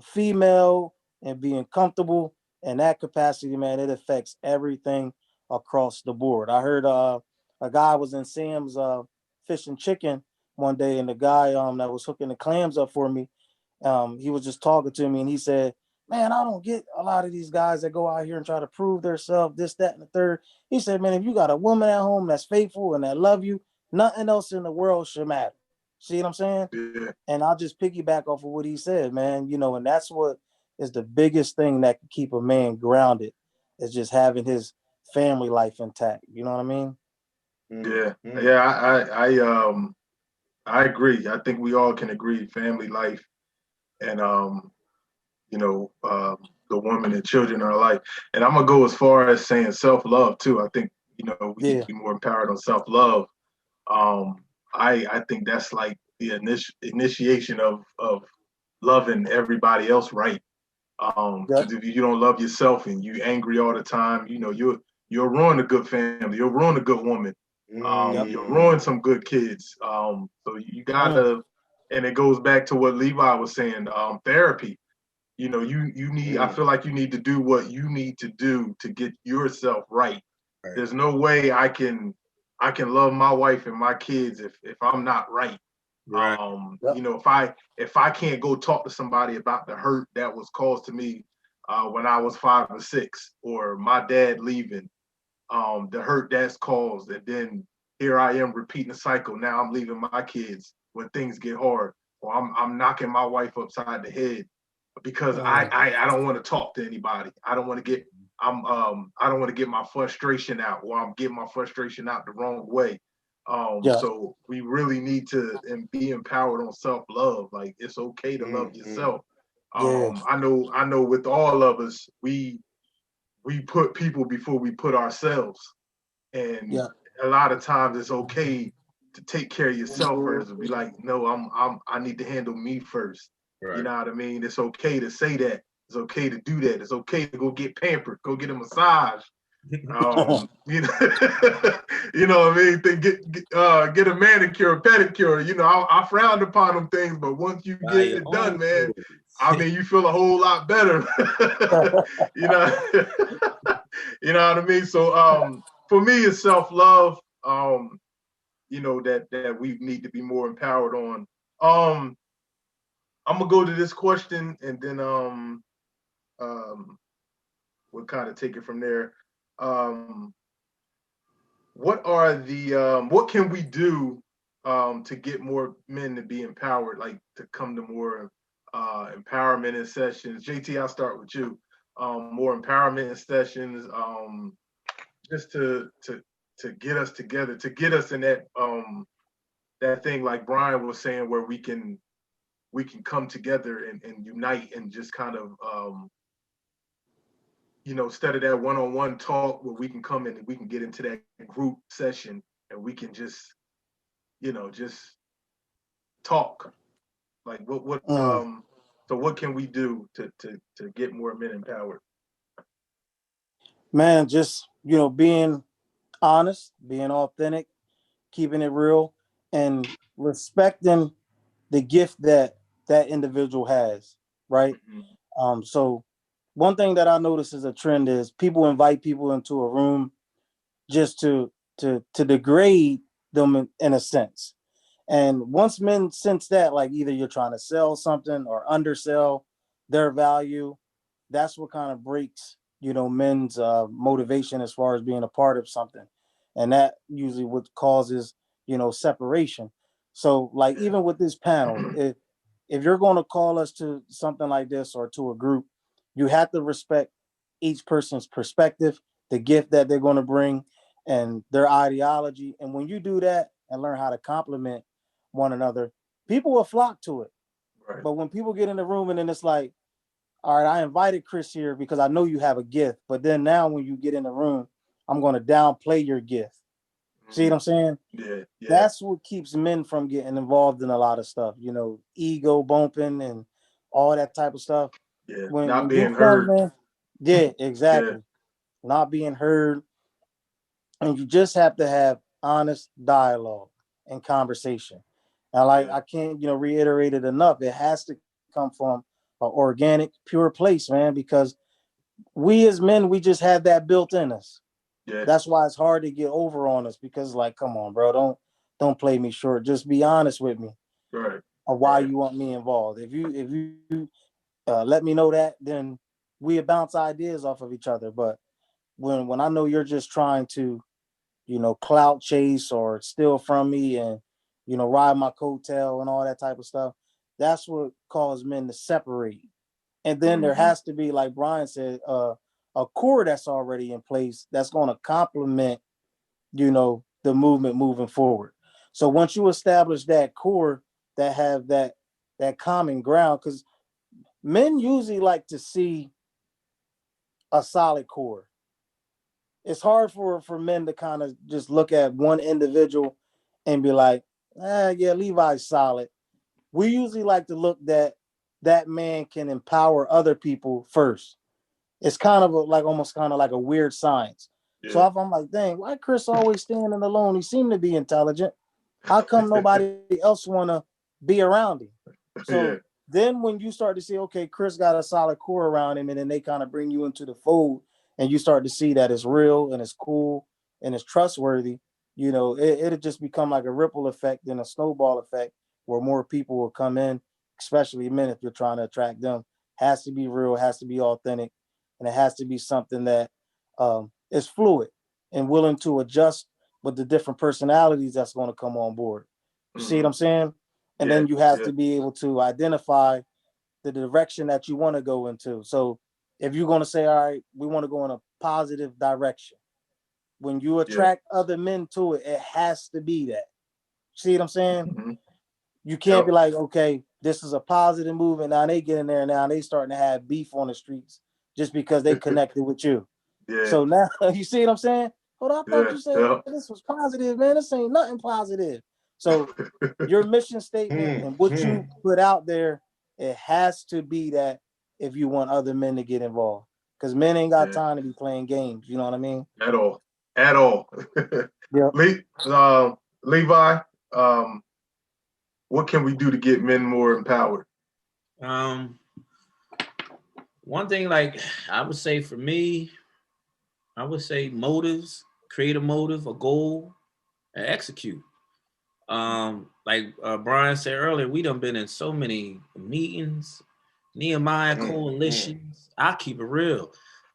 female, and being comfortable in that capacity, man, it affects everything across the board. I heard a guy was in Sam's fish and chicken one day, and the guy that was hooking the clams up for me, he was just talking to me, and he said, man, I don't get a lot of these guys that go out here and try to prove themselves, this, that, and the third. He said, man, if you got a woman at home that's faithful and that love you, nothing else in the world should matter. See what I'm saying? Yeah. And I'll just piggyback off of what he said, man. And that's what is the biggest thing that can keep a man grounded, is just having his family life intact. You know what I mean? Mm. Yeah. Mm. Yeah. I agree. I think we all can agree. Family life and you know, the woman and children are alike. And I'm gonna go as far as saying self-love too. I think, we need Yeah. to be more empowered on self-love. Um, I think that's like the initiation of loving everybody else right. Yep. Because if you don't love yourself and you angry all the time, you'll ruin a good family. You'll ruin a good woman. Yep. You'll ruin Mm. some good kids. So you Mm. gotta, and it goes back to what Levi was saying. Therapy. You need. I Mm. feel like you need to do what you need to do to get yourself right. Right. There's no way I can love my wife and my kids if I'm not right. Right. Yep. If I can't go talk to somebody about the hurt that was caused to me when I was 5 or 6, or my dad leaving, the hurt that's caused, and then here I am repeating the cycle. Now I'm leaving my kids when things get hard, or I'm knocking my wife upside the head because I Mm. I, I don't want to talk to anybody. I don't want to get my frustration out, or I'm getting my frustration out the wrong way. Yeah. So we really need to and be empowered on self-love. Like, it's okay to love Mm. Mm. yourself. Yeah. I know with all of us, we put people before we put ourselves. And Yeah. a lot of times it's okay to take care of yourself first and be like, no, I need to handle me first. Right. You know what I mean? It's okay to say that. It's okay to do that. It's okay to go get pampered, go get a massage. You know, you know what I mean? Get a manicure, a pedicure. You know, I frowned upon them things, but once you get it done, man, I mean, you feel a whole lot better. You know, you know what I mean? So, for me, it's self-love. You know, that we need to be more empowered on. I'm gonna go to this question, and then we'll kind of take it from there. What are the what can we do to get more men to be empowered, like to come to more empowerment in sessions? JT, I'll start with you. More empowerment in sessions, just to get us together, to get us in that thing like Bryan was saying, where we can come together and unite and just kind of you know, instead of that one-on-one talk, where we can come in and we can get into that group session and we can just, you know, just talk. Like so what can we do to get more men empowered? Man, just, you know, being honest, being authentic, keeping it real, and respecting the gift that that individual has, right? So one thing that I notice is a trend is people invite people into a room just to degrade them in a sense. And once men sense that, like either you're trying to sell something or undersell their value, that's what kind of breaks, you know, men's motivation as far as being a part of something. And that usually what causes, you know, separation. So like even with this panel, if you're going to call us to something like this or to a group, you have to respect each person's perspective, the gift that they're going to bring, and their ideology. And when you do that and learn how to complement one another, people will flock to it. Right. But when people get in the room and then it's like, all right, I invited Chris here because I know you have a gift. But then now when you get in the room, I'm going to downplay your gift. See what I'm saying? Yeah. That's what keeps men from getting involved in a lot of stuff, you know, ego bumping and all that type of stuff. Yeah. When Not you being come heard. in, yeah, exactly. Not being heard. And you just have to have honest dialogue and conversation. And like I can't, you know, reiterate it enough. It has to come from an organic, pure place, man, because we as men, we just have that built in us. Yeah. That's why it's hard to get over on us, because like, come on, bro, don't play me short. Just be honest with me. Right. Or why you want me involved. If you let me know that, then we bounce ideas off of each other. But when I know you're just trying to, you know, clout chase or steal from me and, you know, ride my coattail and all that type of stuff, that's what caused men to separate. And then there has to be, like Bryan said, a core that's already in place that's going to complement, you know, the movement moving forward. So once you establish that core that have that common ground, because men usually like to see a solid core. It's hard for men to kind of just look at one individual and be like, yeah, Levi's solid. We usually like to look that man can empower other people first. It's kind of almost kind of like a weird science. Yeah. So if I'm like, dang, why Chris always standing alone? He seemed to be intelligent. How come nobody else want to be around him? So then when you start to see, okay, Chris got a solid core around him, and then they kind of bring you into the fold, and you start to see that it's real and it's cool and it's trustworthy, you know, it'll just become like a ripple effect and a snowball effect where more people will come in, especially men, if you're trying to attract them. Has to be real, has to be authentic, and it has to be something that is fluid and willing to adjust with the different personalities that's going to come on board. You see what I'm saying? And then you have to be able to identify the direction that you want to go into. So if you're going to say, all right, we want to go in a positive direction, when you attract other men to it, it has to be that. See what I'm saying? You can't be like, okay, this is a positive move, and now they get in there, and now they starting to have beef on the streets just because they connected with you. So now, you see what I'm saying? Hold on, I thought you said this was positive, man. This ain't nothing positive. So your mission statement and what you put out there it has to be that if you want other men to get involved, because men ain't got time to be playing games. You know what I mean? At all. At all. Yeah. Levi, what can we do to get men more empowered? One thing, like I would say for me, I would say motives, create a motive, a goal, and execute. Like Bryan said earlier, we done been in so many meetings, Nehemiah coalitions. I keep it real.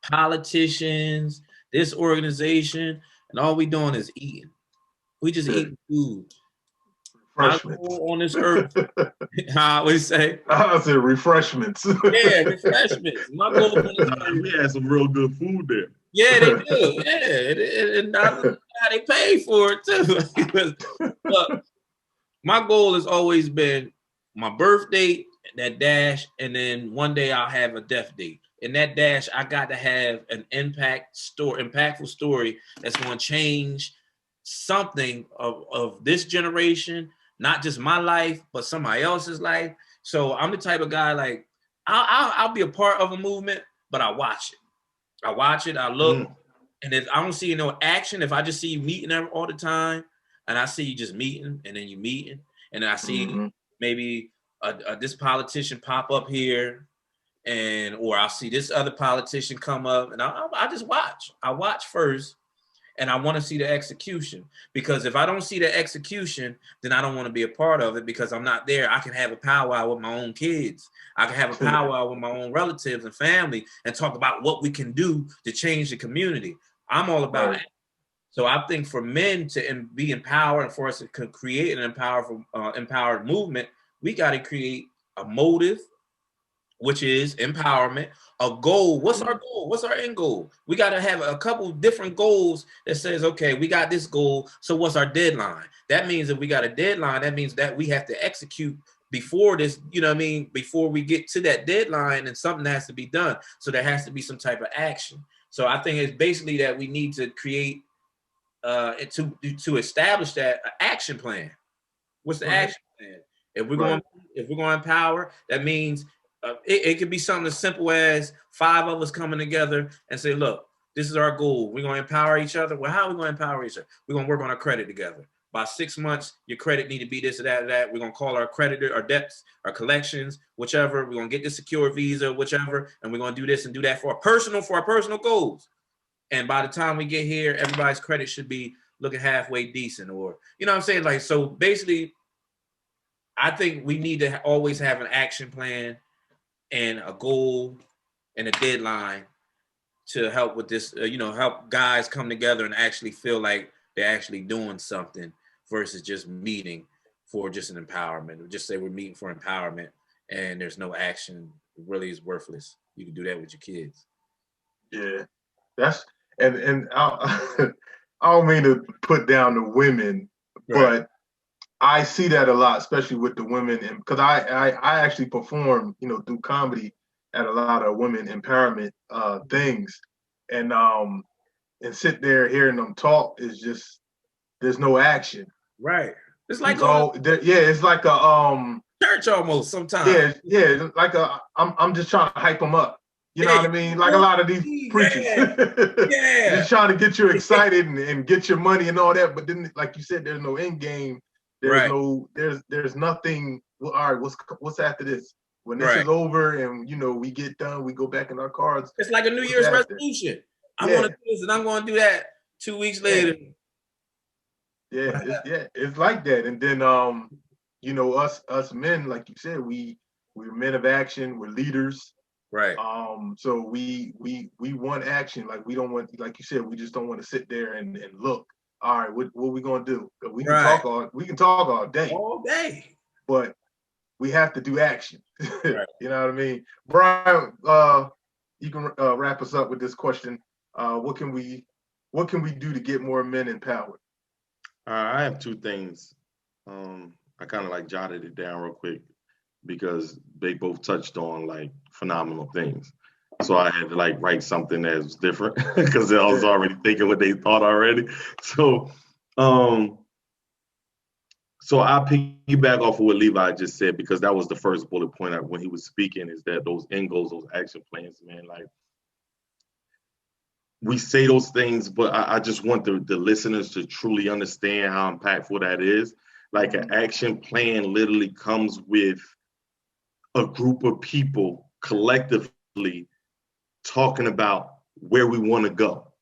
Politicians, this organization, and all we doing is eating. We just eating food. My goal on this earth, I always say. I said refreshments. Yeah, refreshments. My goal on this earth. We had some real good food there. Yeah, they do. Yeah, and how they pay for it too. But my goal has always been my birthday, that dash, and then one day I'll have a death date. In that dash, I got to have an impactful story that's going to change something of this generation, not just my life, but somebody else's life. So I'm the type of guy, like, I'll be a part of a movement, but I watch it. I look, and if I don't see no action, if I just see you meeting all the time, and I see you just meeting, and then you meeting, and then I see maybe this politician pop up here, or I'll see this other politician come up, and I just watch. I watch first, and I want to see the execution, because if I don't see the execution, then I don't want to be a part of it, because I'm not there. I can have a powwow with my own kids. I can have a powwow with my own relatives and family and talk about what we can do to change the community. I'm all about it. So I think for men to be empowered and for us to create an empowered movement, we got to create a motive, which is empowerment, a goal. What's our goal? What's our end goal? We got to have a couple different goals that says, okay, we got this goal. So what's our deadline? That means if we got a deadline, that means that we have to execute before this, you know what I mean? Before we get to that deadline, and something has to be done. So there has to be some type of action. So I think it's basically that we need to create to establish that action plan. What's the action plan? If we're going to empower, that means it could be something as simple as 5 of us coming together and say, look, this is our goal. We're going to empower each other. Well, how are we going to empower each other? We're going to work on our credit together. By 6 months, your credit need to be this or that or that. We're going to call our creditor, our debts, our collections, whichever. We're going to get the secure visa, whichever, and we're going to do this and do that for our personal goals. And by the time we get here, everybody's credit should be looking halfway decent, or, you know what I'm saying? Like, so basically, I think we need to always have an action plan and a goal and a deadline to help with this, help guys come together and actually feel like they're actually doing something versus just meeting for just an empowerment, or just say we're meeting for empowerment and there's no action. It really is worthless. You can do that with your kids. Yeah, that's, and I don't mean to put down the women, but I see that a lot, especially with the women, and because I actually perform, through comedy at a lot of women empowerment things, and sit there hearing them talk is just, there's no action. Right. It's like it's like a church almost sometimes. Yeah, like I'm just trying to hype them up. You know what I mean? Like a lot of these preachers. Just trying to get you excited and get your money and all that. But then, like you said, there's no end game. There's nothing. Well, all right, what's after this? When this is over and we get done, we go back in our cars. It's like a New Year's resolution. I want to do this and I'm going to do that. 2 weeks later. It's like that. And then us men, like you said, we're men of action. We're leaders. Right. So we want action. Like, we don't want, like you said, we just don't want to sit there and look. All right, what we gonna do? We can talk all day. But we have to do action. You know what I mean? Bryan, you can wrap us up with this question. What can we do to get more men empowered? I have 2 things. I kind of like jotted it down real quick because they both touched on like phenomenal things. So I had to like write something that was different because I was already thinking what they thought already. So So I piggyback off of what Levi just said, because that was the first bullet point when he was speaking, is that those end goals, those action plans, man, like we say those things, but I just want the listeners to truly understand how impactful that is. Like an action plan literally comes with a group of people collectively talking about where we want to go.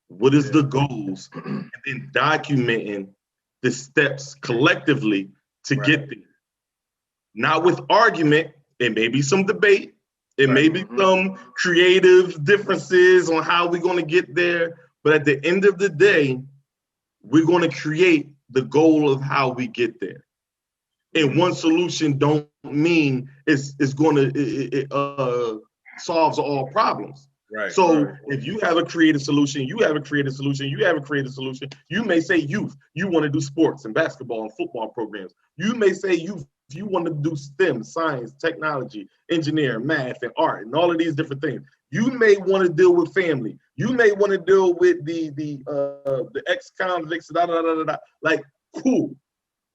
What is the goals? And then documenting the steps collectively to get there. Not with argument. It may be some debate. It may be some creative differences on how we're going to get there. But at the end of the day, we're going to create the goal of how we get there. And one solution don't mean it's going to solves all problems. Right. So if you have a creative solution, you have a creative solution, you have a creative solution. You may say youth, you want to do sports and basketball and football programs. You may say youth, you want to do STEM, science, technology, engineering, math, and art, and all of these different things. You may want to deal with family. You may want to deal with the ex-convicts, like, cool.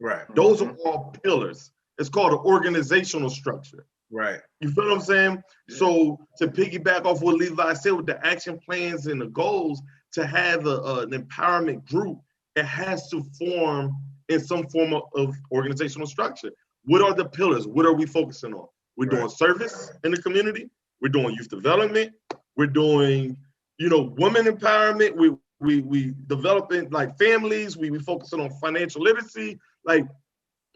Right. Those are all pillars. It's called an organizational structure. Right. You feel what I'm saying? Yeah. So to piggyback off what Levi said with the action plans and the goals, to have an empowerment group, it has to form in some form of organizational structure. What are the pillars? What are we focusing on? We're doing service in the community. We're doing youth development. We're doing, women empowerment. We developing like families. We focusing on financial literacy. Like,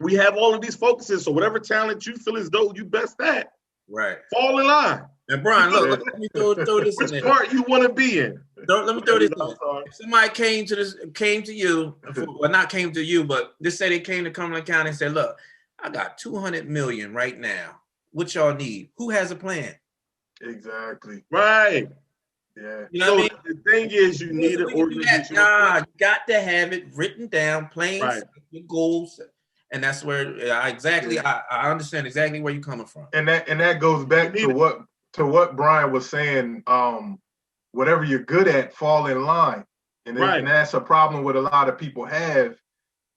we have all of these focuses. So whatever talent you feel as though you best at, fall in line. And Brian, look, let me throw this in Which there. part you want to be in? Let me throw this in. If somebody came to you, well, not came to you, but just say they came to Cumberland County and said, look, I got 200 million right now. What y'all need? Who has a plan? Exactly. Right. Yeah. You know what I mean? The thing is, you need an organization. Nah, you got to have it written down, plain, your goals. And that's where I understand exactly where you're coming from. And that goes back to what Brian was saying. Whatever you're good at, fall in line. And that's a problem what a lot of people have.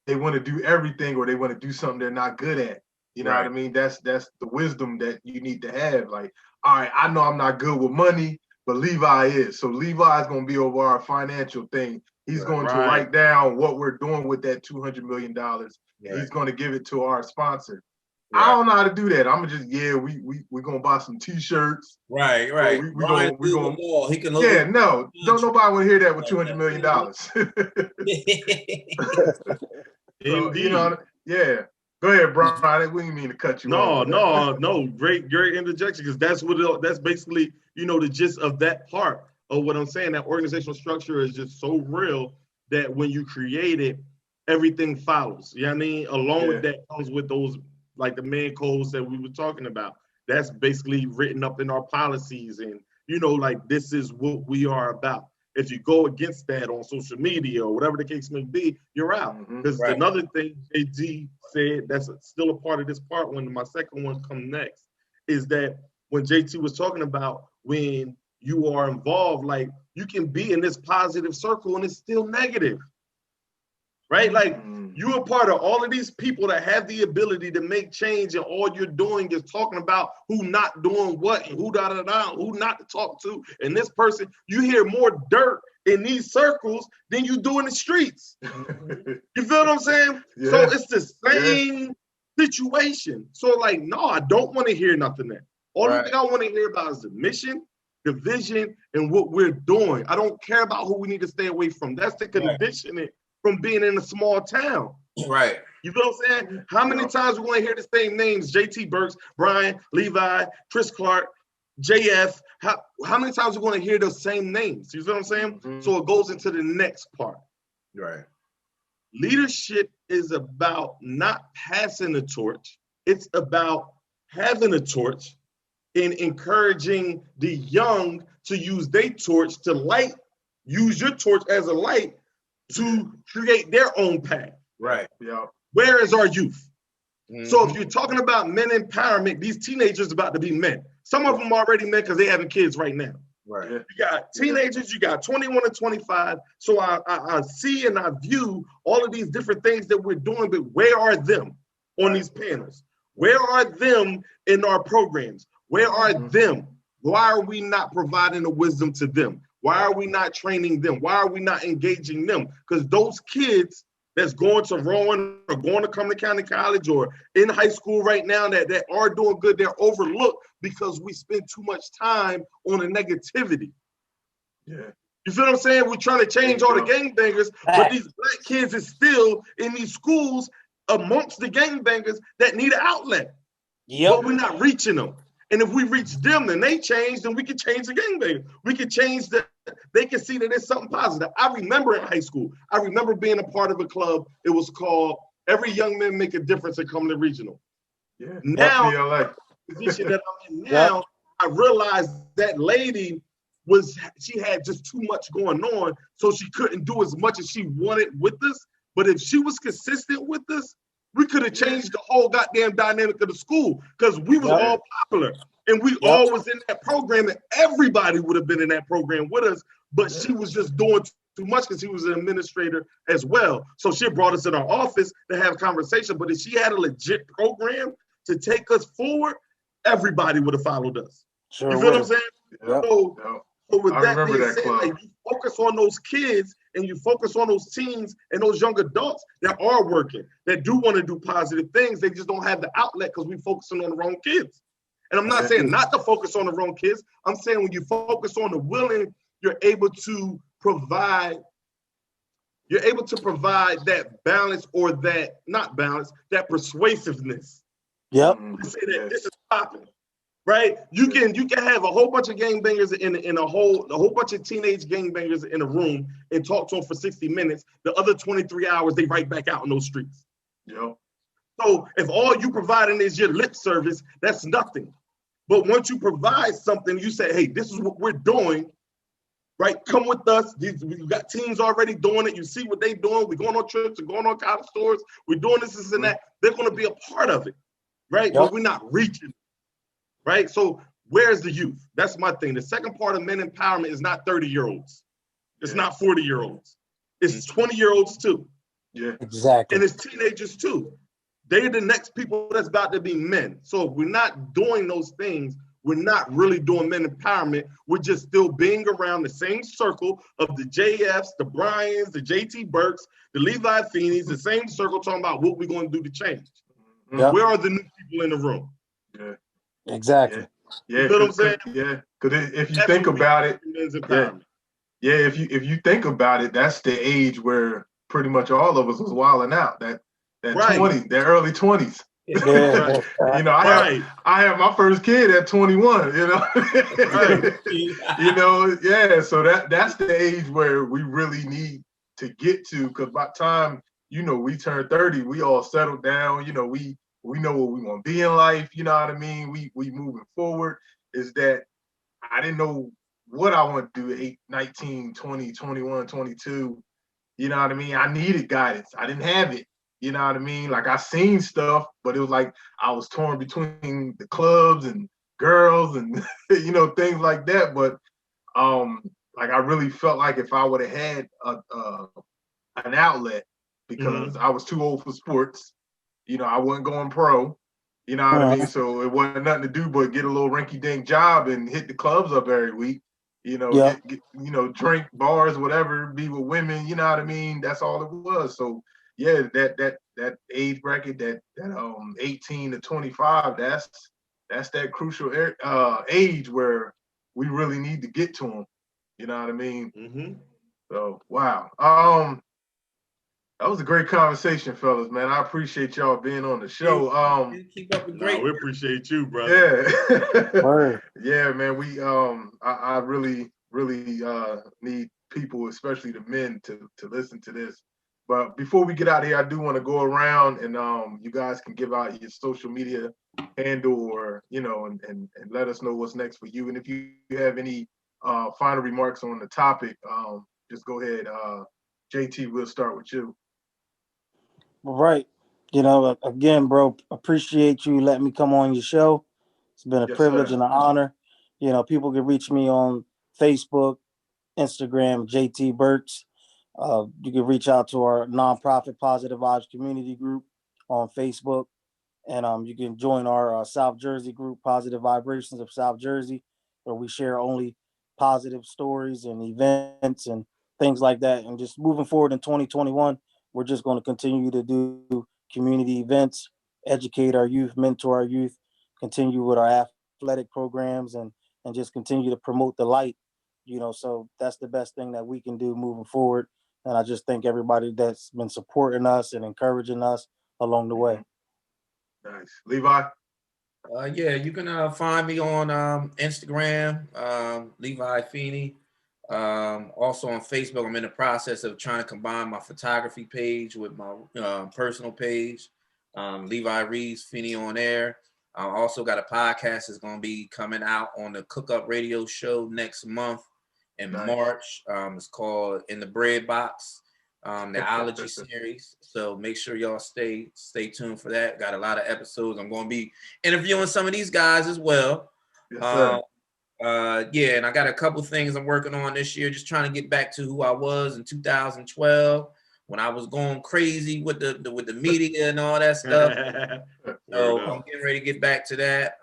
They want to do everything, or they want to do something they're not good at. You know what I mean? That's the wisdom that you need to have. Like, all right, I know I'm not good with money, but Levi is. So Levi is going to be over our financial thing. He's going to write down what we're doing with that $200 million. He's going to give it to our sponsor. I don't know how to do that. I'm gonna just we're gonna buy some T-shirts. Right. So we gonna he can look. No, don't nobody want to hear that with $200 million. So, Go ahead, Brian. We didn't mean to cut you off. No. Great interjection, because that's basically the gist of that part of what I'm saying. That organizational structure is just so real that when you create it, everything follows. You know what I mean? Along with that comes with those, like the main codes that we were talking about. That's basically written up in our policies, and like, this is what we are about. If you go against that on social media or whatever the case may be, you're out. Because another thing JT said that's still a part of this part, when my second one comes next, is that when JT was talking about when you are involved, like, you can be in this positive circle and it's still negative. Right? Like, you're a part of all of these people that have the ability to make change, and all you're doing is talking about who not doing what and who who not to talk to. And this person, you hear more dirt in these circles than you do in the streets. You feel what I'm saying? Yeah. So it's the same situation. So, like, no, I don't want to hear nothing there. All the thing I want to hear about is the mission, the vision, and what we're doing. I don't care about who we need to stay away from. That's the conditioning from being in a small town. Right. You know what I'm saying? How many times we're going to hear the same names? JT Burks, Bryan, Levi, Chris Clark, JF. How many times we're going to hear those same names? You know what I'm saying? So it goes into the next part. Right. Leadership is about not passing the torch. It's about having a torch and encouraging the young to use their torch to use your torch as a light to create their own path. Right. Yeah. Where is our youth? So if you're talking about men empowerment, these teenagers about to be men. Some of them already men because they're having kids right now. Right. Yeah. You got teenagers, you got 21 to 25. So I see and I view all of these different things that we're doing, but where are them on these panels? Where are them in our programs? Where are them? Why are we not providing the wisdom to them? Why are we not training them? Why are we not engaging them? Because those kids that's going to Rowan or going to come to county college or in high school right now that are doing good, they're overlooked because we spend too much time on the negativity. Yeah. You feel what I'm saying? We're trying to change all the gangbangers, but these black kids is still in these schools amongst the gangbangers that need an outlet. Yep. But we're not reaching them. And if we reach them, then they change, then we can change the gangbangers. We can change they can see that there's something positive. I remember in high school, I remember being a part of a club. It was called Every Young Man Make a Difference and Come to Regional. Yeah. Now, FCLA. the position that I'm in now, I realized that lady she had just too much going on, so she couldn't do as much as she wanted with us. But if she was consistent with us, we could have changed the whole goddamn dynamic of the school because we was all popular and we all was in that program and everybody would have been in that program with us, but she was just doing too much because she was an administrator as well. So she brought us in our office to have a conversation, but if she had a legit program to take us forward, everybody would have followed us. Sure you feel what I'm saying? Yep. So with that being that said, club. like, you focus on those kids and you focus on those teens and those young adults that are working, that do want to do positive things. They just don't have the outlet because we're focusing on the wrong kids. And I'm not saying not to focus on the wrong kids. I'm saying when you focus on the willing, you're able to provide that balance or that, not balance, that persuasiveness. Yep. To say that this is popping. Right, you can have a whole bunch of gangbangers in a whole bunch of teenage gangbangers in a room and talk to them for 60 minutes. The other 23 hours they right back out in those streets. Yep. So if all you providing is your lip service, that's nothing. But once you provide something, you say, hey, this is what we're doing. Right, come with us. We got teams already doing it. You see what they're doing. We're going on trips, we're going on college tours. We're doing this and that. They're going to be a part of it, right? But we're not reaching. Right? So where's the youth? That's my thing. The second part of men empowerment is not 30-year-olds. It's not 40-year-olds. It's 20-year-olds too. Yeah. Exactly. And it's teenagers too. They're the next people that's about to be men. So if we're not doing those things, we're not really doing men empowerment. We're just still being around the same circle of the JFs, the Bryans, the JT Burks, the Levi Feeneys, the same circle talking about what we're going to do to change. Yep. Where are the new people in the room? Yeah. Exactly. Yeah. You know what I'm saying? Yeah. Because if you That's think what we about it, men's empowerment. if you think about it, that's the age where pretty much all of us was wilding out. That Right. 20, that early 20s. Yeah. You know, I have my first kid at 21, you know. Right. You know, yeah. So that's the age where we really need to get to, because by the time, you know, we turn 30, we all settled down, you know, we know what we want to be in life, you know what I mean? We moving forward. Is that I didn't know what I want to do at 19, 20, 21, 22. You know what I mean? I needed guidance. I didn't have it. You know what I mean? Like I seen stuff, but it was like I was torn between the clubs and girls and you know, things like that. But like I really felt like if I would have had an outlet, because I was too old for sports, you know, I wasn't going pro. You know what I mean? So it wasn't nothing to do but get a little rinky-dink job and hit the clubs up every week. You know, get you know, drink, bars, whatever, be with women. You know what I mean? That's all it was. So yeah, that age bracket, that 18 to 25, that's that crucial age where we really need to get to them. You know what I mean? So wow. That was a great conversation, fellas, man. I appreciate y'all being on the show. Keep up the great. We appreciate you, brother. Yeah. Yeah, man. We I really need people, especially the men, to listen to this. But before we get out of here, I do want to go around and you guys can give out your social media handle, or you know, and let us know what's next for you. And if you have any final remarks on the topic, just go ahead. JT, we'll start with you. Right. You know, again, bro, appreciate you letting me come on your show. It's been a privilege and an honor. You know, people can reach me on Facebook, Instagram, JT Burks. You can reach out to our nonprofit Positive Vibes community group on Facebook. And you can join our South Jersey group, Positive Vibrations of South Jersey, where we share only positive stories and events and things like that. And just moving forward in 2021, we're just going to continue to do community events, educate our youth, mentor our youth, continue with our athletic programs, and just continue to promote the light. So that's the best thing that we can do moving forward. And I just thank everybody that's been supporting us and encouraging us along the way. Nice. Levi? Yeah, you can find me on Instagram, Levi Feeney. Also on Facebook, I'm in the process of trying to combine my photography page with my personal page, Levi Reeves Feeney on Air. I also got a podcast that's going to be coming out on the Cook Up Radio Show next month in March. It's called In the Bread Box, the allergy series. So make sure y'all stay tuned for that. Got a lot of episodes. I'm going to be interviewing some of these guys as well. Yes, sir. Yeah, and I got a couple things I'm working on this year, just trying to get back to who I was in 2012 when I was going crazy with the media and all that stuff. So I'm getting ready to get back to that.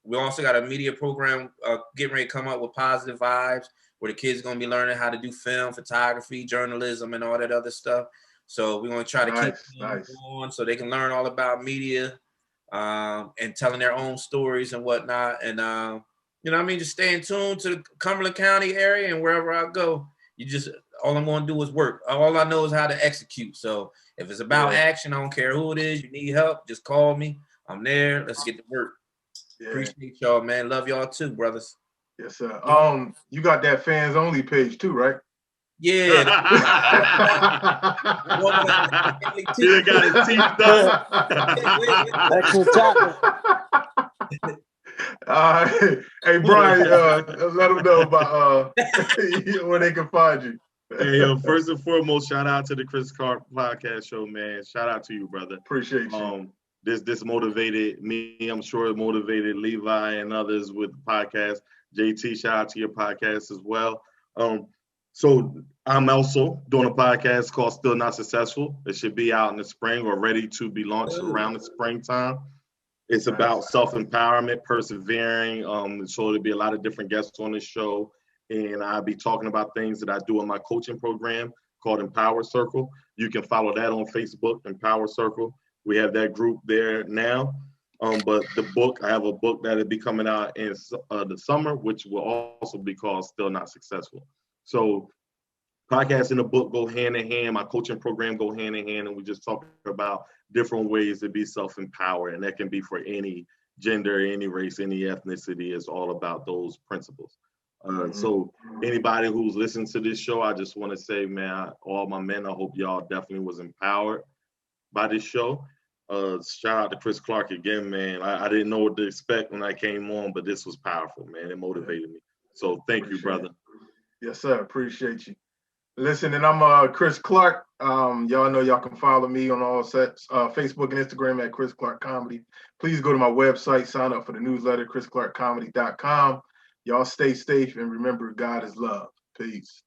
We also got a media program getting ready to come up with Positive Vibes, where the kids are going to be learning how to do film, photography, journalism, and all that other stuff. So we're going to try to keep them on so they can learn all about media and telling their own stories and whatnot. And, just staying tuned to the Cumberland County area, and wherever I go, all I'm going to do is work. All I know is how to execute. So if it's about action, I don't care who it is. You need help, just call me. I'm there. Let's get to work. Yeah. Appreciate y'all, man. Love y'all too, brothers. Yes, sir. You got that fans only page too, right? Yeah. He got his teeth done. Hey, Bryan, let them know about where they can find you. Hey, first and foremost, shout out to the Chris Clark podcast show, man. Shout out to you, brother. Appreciate you. This motivated me. I'm sure it motivated Levi and others with the podcast. JT, shout out to your podcast as well. So I'm also doing a podcast called Still Not Successful. It should be out in the spring or ready to be launched around the springtime. It's about self-empowerment, persevering. So there'll be a lot of different guests on this show. And I'll be talking about things that I do in my coaching program called Empower Circle. You can follow that on Facebook, Empower Circle. We have that group there now. But the book, I have a book that'll be coming out in the summer, which will also be called Still Not Successful. So podcast and the book go hand in hand. My coaching program go hand in hand. And we just talk about different ways to be self-empowered. And that can be for any gender, any race, any ethnicity. It's all about those principles. So anybody who's listening to this show, I just want to say, man, all my men, I hope y'all definitely was empowered by this show. Shout out to Chris Clark again, man. I didn't know what to expect when I came on, but this was powerful, man. It motivated me. So thank you, brother. Yes, sir. Appreciate you. Listen, and I'm Chris Clark. Y'all know y'all can follow me on all sets, Facebook and Instagram at Chris Clark Comedy. Please go to my website, sign up for the newsletter, chrisclarkcomedy.com. Y'all stay safe and remember God is love. Peace.